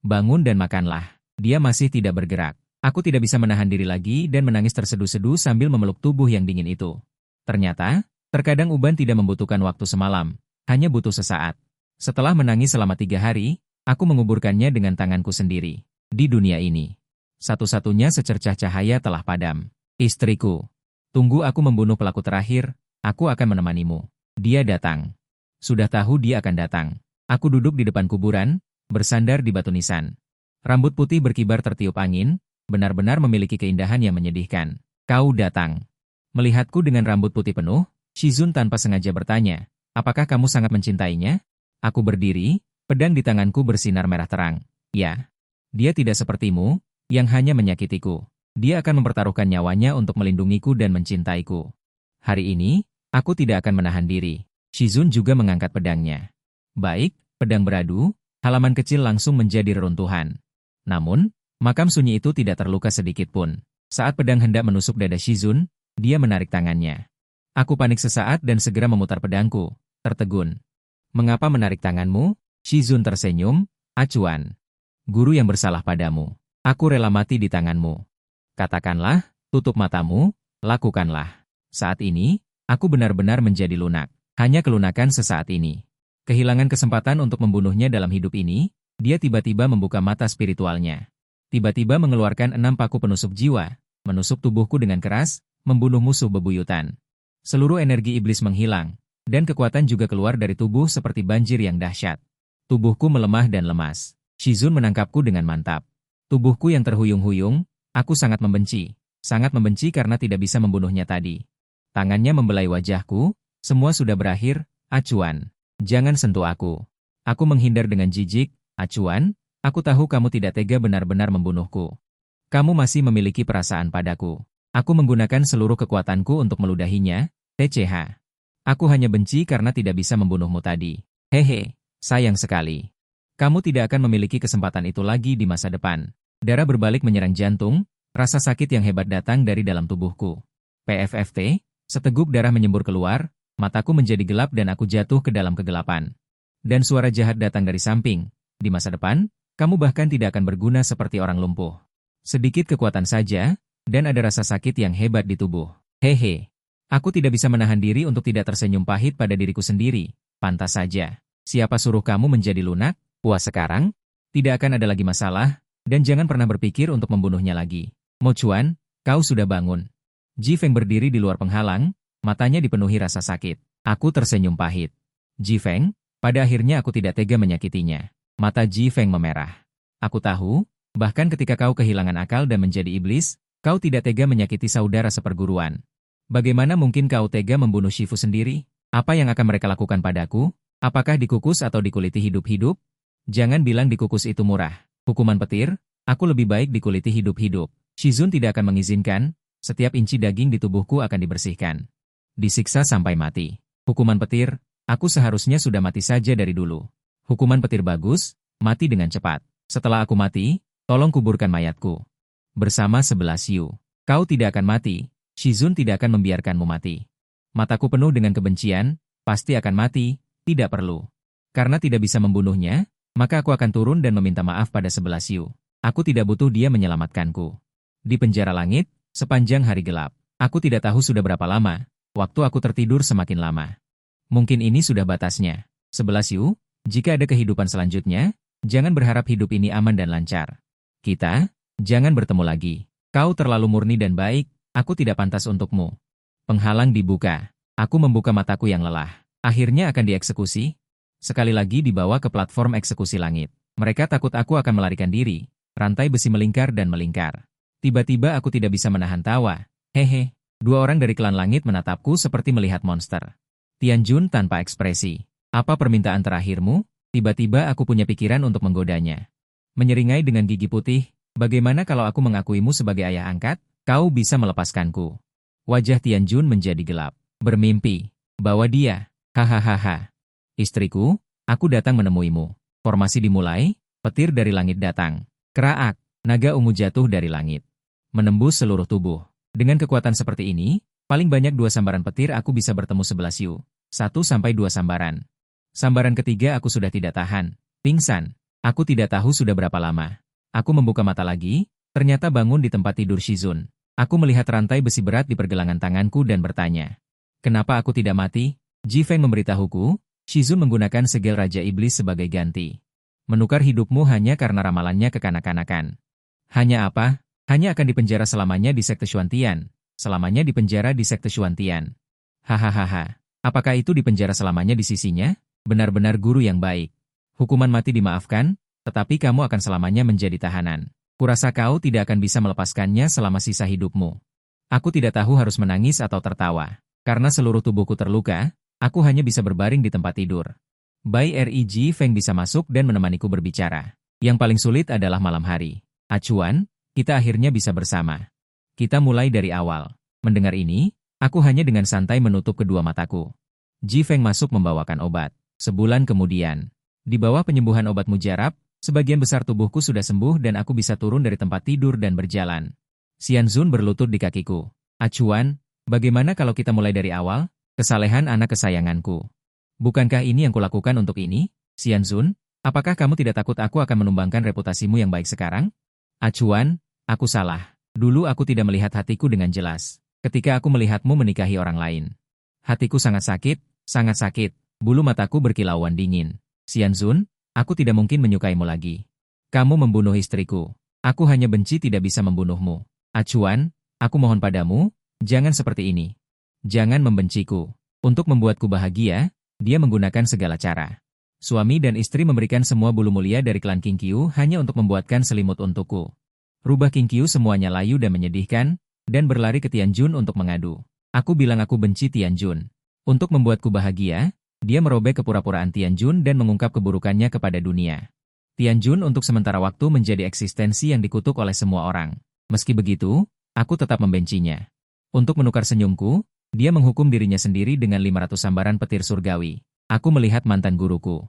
bangun dan makanlah. Dia masih tidak bergerak. Aku tidak bisa menahan diri lagi dan menangis terseduh-seduh sambil memeluk tubuh yang dingin itu. Ternyata, terkadang uban tidak membutuhkan waktu semalam, hanya butuh sesaat. Setelah menangis selama 3 hari, aku menguburkannya dengan tanganku sendiri. Di dunia ini, satu-satunya secercah cahaya telah padam. Istriku, tunggu aku membunuh pelaku terakhir, aku akan menemanimu. Dia datang. Sudah tahu dia akan datang. Aku duduk di depan kuburan, bersandar di batu nisan. Rambut putih berkibar tertiup angin, benar-benar memiliki keindahan yang menyedihkan. Kau datang. Melihatku dengan rambut putih penuh, Shizun tanpa sengaja bertanya, apakah kamu sangat mencintainya? Aku berdiri, pedang di tanganku bersinar merah terang. Ya. Dia tidak sepertimu, yang hanya menyakitiku. Dia akan mempertaruhkan nyawanya untuk melindungiku dan mencintaiku. Hari ini, aku tidak akan menahan diri. Shizun juga mengangkat pedangnya. Baik, pedang beradu, halaman kecil langsung menjadi reruntuhan. Namun, makam sunyi itu tidak terluka sedikit pun. Saat pedang hendak menusuk dada Shizun, dia menarik tangannya. Aku panik sesaat dan segera memutar pedangku, tertegun. Mengapa menarik tanganmu? Shizun tersenyum, acuan. Guru yang bersalah padamu. Aku rela mati di tanganmu. Katakanlah, tutup matamu, lakukanlah. Saat ini, aku benar-benar menjadi lunak. Hanya kelunakan sesaat ini. Kehilangan kesempatan untuk membunuhnya dalam hidup ini, dia tiba-tiba membuka mata spiritualnya. Tiba-tiba mengeluarkan 6 paku penusuk jiwa, menusuk tubuhku dengan keras, membunuh musuh bebuyutan. Seluruh energi iblis menghilang, dan kekuatan juga keluar dari tubuh seperti banjir yang dahsyat. Tubuhku melemah dan lemas. Shizun menangkapku dengan mantap. Tubuhku yang terhuyung-huyung, aku sangat membenci karena tidak bisa membunuhnya tadi. Tangannya membelai wajahku, semua sudah berakhir, acuan. Jangan sentuh aku. Aku menghindar dengan jijik, acuan. Aku tahu kamu tidak tega benar-benar membunuhku. Kamu masih memiliki perasaan padaku. Aku menggunakan seluruh kekuatanku untuk meludahinya, TCH. Aku hanya benci karena tidak bisa membunuhmu tadi. Hehe, sayang sekali. Kamu tidak akan memiliki kesempatan itu lagi di masa depan. Darah berbalik menyerang jantung, rasa sakit yang hebat datang dari dalam tubuhku. PFFT, seteguk darah menyembur keluar, mataku menjadi gelap dan aku jatuh ke dalam kegelapan. Dan suara jahat datang dari samping. Di masa depan, kamu bahkan tidak akan berguna seperti orang lumpuh. Sedikit kekuatan saja, dan ada rasa sakit yang hebat di tubuh. Hehe. Aku tidak bisa menahan diri untuk tidak tersenyum pahit pada diriku sendiri. Pantas saja. Siapa suruh kamu menjadi lunak? Puas sekarang? Tidak akan ada lagi masalah, dan jangan pernah berpikir untuk membunuhnya lagi. Mo Chuan, kau sudah bangun. Ji Feng berdiri di luar penghalang, matanya dipenuhi rasa sakit. Aku tersenyum pahit. Ji Feng, pada akhirnya aku tidak tega menyakitinya. Mata Ji Feng memerah. Aku tahu, bahkan ketika kau kehilangan akal dan menjadi iblis, kau tidak tega menyakiti saudara seperguruan. Bagaimana mungkin kau tega membunuh Shifu sendiri? Apa yang akan mereka lakukan padaku? Apakah dikukus atau dikuliti hidup-hidup? Jangan bilang dikukus itu murah. Hukuman petir, aku lebih baik dikuliti hidup-hidup. Shizun tidak akan mengizinkan, setiap inci daging di tubuhku akan dibersihkan. Disiksa sampai mati. Hukuman petir, Aku seharusnya sudah mati saja dari dulu. Hukuman petir bagus, mati dengan cepat. Setelah aku mati, tolong kuburkan mayatku. Bersama 11 Yu. Kau tidak akan mati, Shizun tidak akan membiarkanmu mati. Mataku penuh dengan kebencian, pasti akan mati, tidak perlu. Karena tidak bisa membunuhnya, maka aku akan turun dan meminta maaf pada 11 Yu. Aku tidak butuh dia menyelamatkanku. Di penjara langit, sepanjang hari gelap. Aku tidak tahu sudah berapa lama, waktu aku tertidur semakin lama. Mungkin ini sudah batasnya. 11 Yu, jika ada kehidupan selanjutnya, jangan berharap hidup ini aman dan lancar. Kita, jangan bertemu lagi. Kau terlalu murni dan baik, aku tidak pantas untukmu. Penghalang dibuka. Aku membuka mataku yang lelah. Akhirnya akan dieksekusi. Sekali lagi dibawa ke platform eksekusi langit. Mereka takut aku akan melarikan diri. Rantai besi melingkar dan melingkar. Tiba-tiba aku tidak bisa menahan tawa. Hehe. Dua orang dari klan langit menatapku seperti melihat monster. Tianjun tanpa ekspresi. Apa permintaan terakhirmu? Tiba-tiba aku punya pikiran untuk menggodanya. Menyeringai dengan gigi putih, bagaimana kalau aku mengakuimu sebagai ayah angkat? Kau bisa melepaskanku. Wajah Tianjun menjadi gelap. Bermimpi. Bawa dia. Hahaha. Istriku, aku datang menemuimu. Formasi dimulai, petir dari langit datang. Keraak, naga ungu jatuh dari langit. Menembus seluruh tubuh. Dengan kekuatan seperti ini, paling banyak 2 sambaran petir aku bisa bertemu 11 Yu. 1-2 sambaran. Sambaran ketiga aku sudah tidak tahan. Pingsan. Aku tidak tahu sudah berapa lama. Aku membuka mata lagi, ternyata bangun di tempat tidur Shizun. Aku melihat rantai besi berat di pergelangan tanganku dan bertanya. Kenapa aku tidak mati? Ji Feng memberitahuku, Shizun menggunakan segel Raja Iblis sebagai ganti. Menukar hidupmu hanya karena ramalannya kekanak-kanakan. Hanya apa? Hanya akan dipenjara selamanya di Sekte Xuantian. Selamanya dipenjara di Sekte Xuantian. Hahaha. Apakah itu dipenjara selamanya di sisinya? Benar-benar guru yang baik. Hukuman mati dimaafkan, tetapi kamu akan selamanya menjadi tahanan. Kurasa kau tidak akan bisa melepaskannya selama sisa hidupmu. Aku tidak tahu harus menangis atau tertawa. Karena seluruh tubuhku terluka, aku hanya bisa berbaring di tempat tidur. Bai Reg Feng bisa masuk dan menemaniku berbicara. Yang paling sulit adalah malam hari. Acuan, kita akhirnya bisa bersama. Kita mulai dari awal. Mendengar ini, aku hanya dengan santai menutup kedua mataku. Ji Feng masuk membawakan obat. Sebulan kemudian, di bawah penyembuhan obat mujarab, sebagian besar tubuhku sudah sembuh dan aku bisa turun dari tempat tidur dan berjalan. Xianzun berlutut di kakiku. Acuan, bagaimana kalau kita mulai dari awal? Kesalehan anak kesayanganku. Bukankah ini yang kulakukan untuk ini? Xianzun, apakah kamu tidak takut aku akan menumbangkan reputasimu yang baik sekarang? Acuan, aku salah. Dulu aku tidak melihat hatiku dengan jelas. Ketika aku melihatmu menikahi orang lain. Hatiku sangat sakit, bulu mataku berkilauan dingin. Xianzun, aku tidak mungkin menyukaimu lagi. Kamu membunuh istriku. Aku hanya benci tidak bisa membunuhmu. Acuan, aku mohon padamu, jangan seperti ini. Jangan membenciku. Untuk membuatku bahagia, dia menggunakan segala cara. Suami dan istri memberikan semua bulu mulia dari klan Qingqiu hanya untuk membuatkan selimut untukku. Rubah Qingqiu semuanya layu dan menyedihkan, dan berlari ke Tianjun untuk mengadu. Aku bilang aku benci Tianjun. Untuk membuatku bahagia, dia merobek kepura-puraan Tianjun dan mengungkap keburukannya kepada dunia. Tianjun untuk sementara waktu menjadi eksistensi yang dikutuk oleh semua orang. Meski begitu, aku tetap membencinya. Untuk menukar senyumku, dia menghukum dirinya sendiri dengan 500 sambaran petir surgawi. Aku melihat mantan guruku.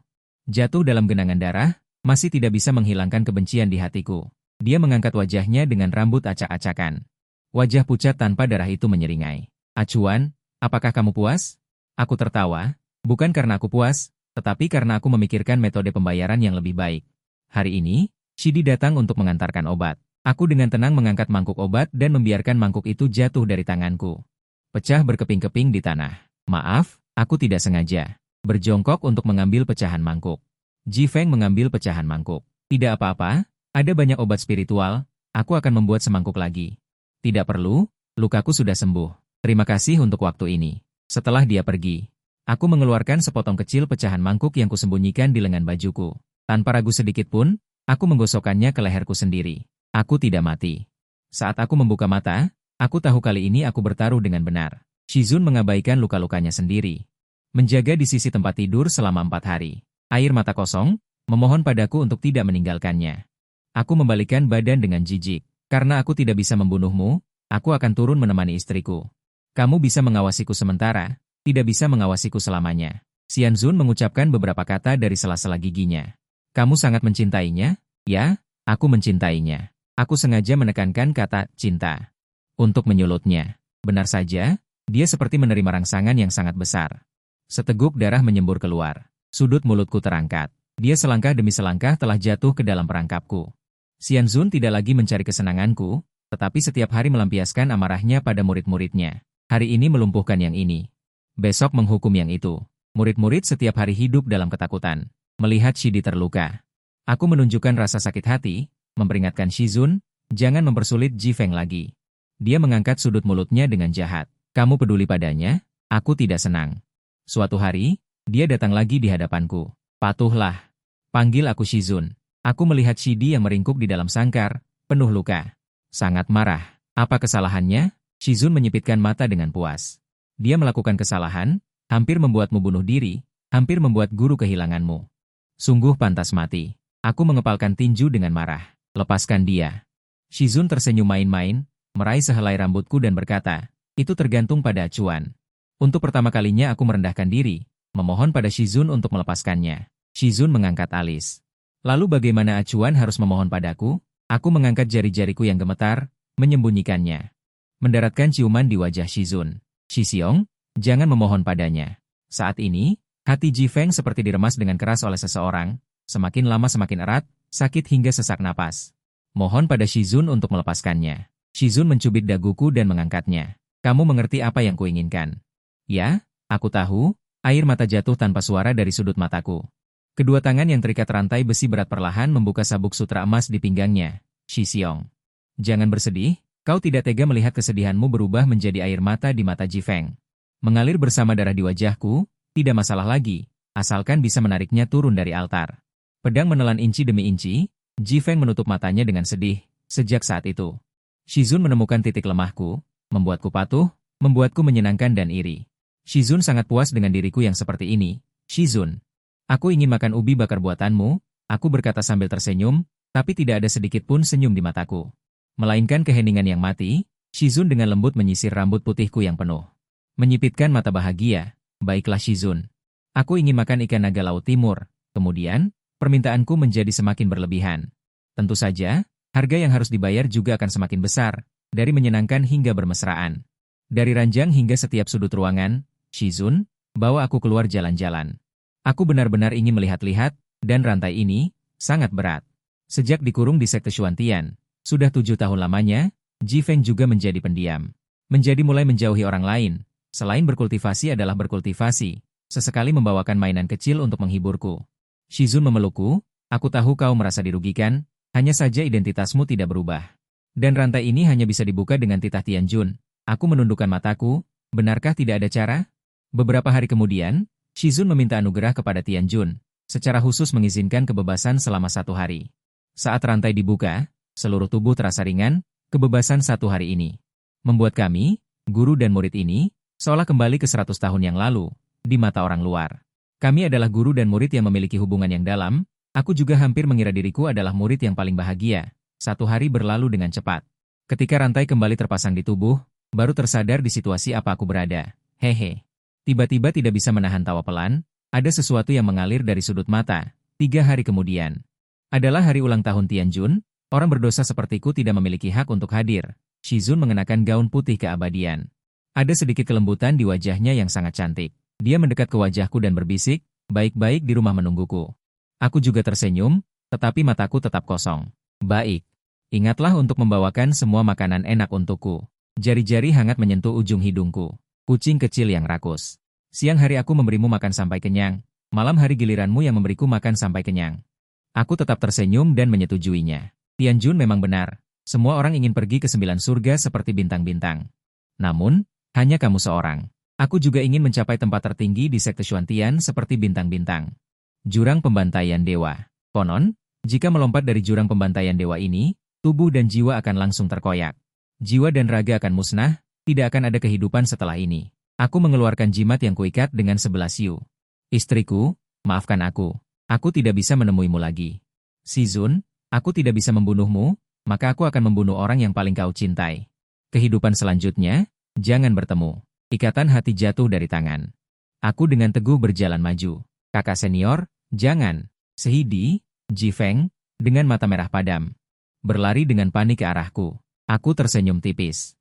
Jatuh dalam genangan darah, masih tidak bisa menghilangkan kebencian di hatiku. Dia mengangkat wajahnya dengan rambut acak-acakan. Wajah pucat tanpa darah itu menyeringai. Acuan, apakah kamu puas? Aku tertawa, bukan karena aku puas, tetapi karena aku memikirkan metode pembayaran yang lebih baik. Hari ini, Shidi datang untuk mengantarkan obat. Aku dengan tenang mengangkat mangkuk obat dan membiarkan mangkuk itu jatuh dari tanganku. Pecah berkeping-keping di tanah. Maaf, aku tidak sengaja. Berjongkok untuk mengambil pecahan mangkuk. Ji Feng mengambil pecahan mangkuk. Tidak apa-apa, ada banyak obat spiritual, aku akan membuat semangkuk lagi. Tidak perlu, lukaku sudah sembuh. Terima kasih untuk waktu ini. Setelah dia pergi, aku mengeluarkan sepotong kecil pecahan mangkuk yang kusembunyikan di lengan bajuku. Tanpa ragu sedikit pun, aku menggosokkannya ke leherku sendiri. Aku tidak mati. Saat aku membuka mata, aku tahu kali ini aku bertaruh dengan benar. Shizun mengabaikan luka-lukanya sendiri. Menjaga di sisi tempat tidur selama 4 hari. Air mata kosong, memohon padaku untuk tidak meninggalkannya. Aku membalikkan badan dengan jijik. Karena aku tidak bisa membunuhmu, aku akan turun menemani istriku. Kamu bisa mengawasiku sementara, tidak bisa mengawasiku selamanya. Xianzun mengucapkan beberapa kata dari sela-sela giginya. Kamu sangat mencintainya? Ya, aku mencintainya. Aku sengaja menekankan kata cinta. Untuk menyulutnya. Benar saja, dia seperti menerima rangsangan yang sangat besar. Seteguk darah menyembur keluar. Sudut mulutku terangkat. Dia selangkah demi selangkah telah jatuh ke dalam perangkapku. Xianzun tidak lagi mencari kesenanganku, tetapi setiap hari melampiaskan amarahnya pada murid-muridnya. Hari ini melumpuhkan yang ini. Besok menghukum yang itu. Murid-murid setiap hari hidup dalam ketakutan. Melihat Shidi terluka. Aku menunjukkan rasa sakit hati, memperingatkan Shizun, jangan mempersulit Ji Feng lagi. Dia mengangkat sudut mulutnya dengan jahat. Kamu peduli padanya? Aku tidak senang. Suatu hari, dia datang lagi di hadapanku. Patuhlah. Panggil aku Shizun. Aku melihat Shidi yang meringkuk di dalam sangkar, penuh luka. Sangat marah. Apa kesalahannya? Shizun menyipitkan mata dengan puas. Dia melakukan kesalahan, hampir membuatmu bunuh diri, hampir membuat guru kehilanganmu. Sungguh pantas mati. Aku mengepalkan tinju dengan marah. Lepaskan dia. Shizun tersenyum main-main, meraih sehelai rambutku dan berkata, itu tergantung pada acuan. Untuk pertama kalinya aku merendahkan diri, memohon pada Shizun untuk melepaskannya. Shizun mengangkat alis. Lalu bagaimana acuan harus memohon padaku? Aku mengangkat jari-jariku yang gemetar, menyembunyikannya. Mendaratkan ciuman di wajah Shizun. Shixiong, jangan memohon padanya. Saat ini, hati Ji Feng seperti diremas dengan keras oleh seseorang, semakin lama semakin erat, sakit hingga sesak napas. Mohon pada Shizun untuk melepaskannya. Shizun mencubit daguku dan mengangkatnya. Kamu mengerti apa yang kuinginkan? Ya, aku tahu. Air mata jatuh tanpa suara dari sudut mataku. Kedua tangan yang terikat rantai besi berat perlahan membuka sabuk sutra emas di pinggangnya. Shixiong, jangan bersedih, kau tidak tega melihat kesedihanmu berubah menjadi air mata di mata Ji Feng. Mengalir bersama darah di wajahku, tidak masalah lagi, asalkan bisa menariknya turun dari altar. Pedang menelan inci demi inci, Ji Feng menutup matanya dengan sedih. Sejak saat itu, Shizun menemukan titik lemahku, membuatku patuh, membuatku menyenangkan dan iri. Shizun sangat puas dengan diriku yang seperti ini. Shizun, aku ingin makan ubi bakar buatanmu, aku berkata sambil tersenyum, tapi tidak ada sedikit pun senyum di mataku. Melainkan keheningan yang mati, Shizun dengan lembut menyisir rambut putihku yang penuh. Menyipitkan mata bahagia, baiklah Shizun. Aku ingin makan ikan naga laut timur, kemudian, permintaanku menjadi semakin berlebihan. Tentu saja, harga yang harus dibayar juga akan semakin besar, dari menyenangkan hingga bermesraan. Dari ranjang hingga setiap sudut ruangan, Shizun, bawa aku keluar jalan-jalan. Aku benar-benar ingin melihat-lihat, dan rantai ini, sangat berat. Sejak dikurung di sekte Xuantian, sudah 7 tahun lamanya, Ji Feng juga menjadi pendiam. Menjadi mulai menjauhi orang lain, selain berkultivasi adalah berkultivasi, sesekali membawakan mainan kecil untuk menghiburku. Shizun memelukku, aku tahu kau merasa dirugikan, hanya saja identitasmu tidak berubah. Dan rantai ini hanya bisa dibuka dengan titah Tianjun. Aku menundukkan mataku, benarkah tidak ada cara? Beberapa hari kemudian, Shizun meminta anugerah kepada Tianjun, secara khusus mengizinkan kebebasan selama 1 hari. Saat rantai dibuka, seluruh tubuh terasa ringan, kebebasan 1 hari ini. Membuat kami, guru dan murid ini, seolah kembali ke 100 tahun yang lalu, di mata orang luar. Kami adalah guru dan murid yang memiliki hubungan yang dalam, aku juga hampir mengira diriku adalah murid yang paling bahagia. 1 hari berlalu dengan cepat. Ketika rantai kembali terpasang di tubuh, baru tersadar di situasi apa aku berada. Hehe. Tiba-tiba tidak bisa menahan tawa pelan, ada sesuatu yang mengalir dari sudut mata. 3 hari kemudian. Adalah hari ulang tahun Tianjun, orang berdosa sepertiku tidak memiliki hak untuk hadir. Shizun mengenakan gaun putih keabadian. Ada sedikit kelembutan di wajahnya yang sangat cantik. Dia mendekat ke wajahku dan berbisik, baik-baik di rumah menungguku. Aku juga tersenyum, tetapi mataku tetap kosong. Baik. Ingatlah untuk membawakan semua makanan enak untukku. Jari-jari hangat menyentuh ujung hidungku. Kucing kecil yang rakus. Siang hari aku memberimu makan sampai kenyang, malam hari giliranmu yang memberiku makan sampai kenyang. Aku tetap tersenyum dan menyetujuinya. Tianjun memang benar, semua orang ingin pergi ke 9 surga seperti bintang-bintang. Namun, hanya kamu seorang. Aku juga ingin mencapai tempat tertinggi di sekte Xuantian seperti bintang-bintang. Jurang pembantaian dewa. Konon, jika melompat dari jurang pembantaian dewa ini, tubuh dan jiwa akan langsung terkoyak. Jiwa dan raga akan musnah, tidak akan ada kehidupan setelah ini. Aku mengeluarkan jimat yang kuikat dengan 11 siu. Istriku, maafkan aku. Aku tidak bisa menemuimu lagi. Shizun, aku tidak bisa membunuhmu, maka aku akan membunuh orang yang paling kau cintai. Kehidupan selanjutnya, jangan bertemu. Ikatan hati jatuh dari tangan. Aku dengan teguh berjalan maju. Kakak senior, jangan. Sehidi, Jifeng, dengan mata merah padam. Berlari dengan panik ke arahku. Aku tersenyum tipis.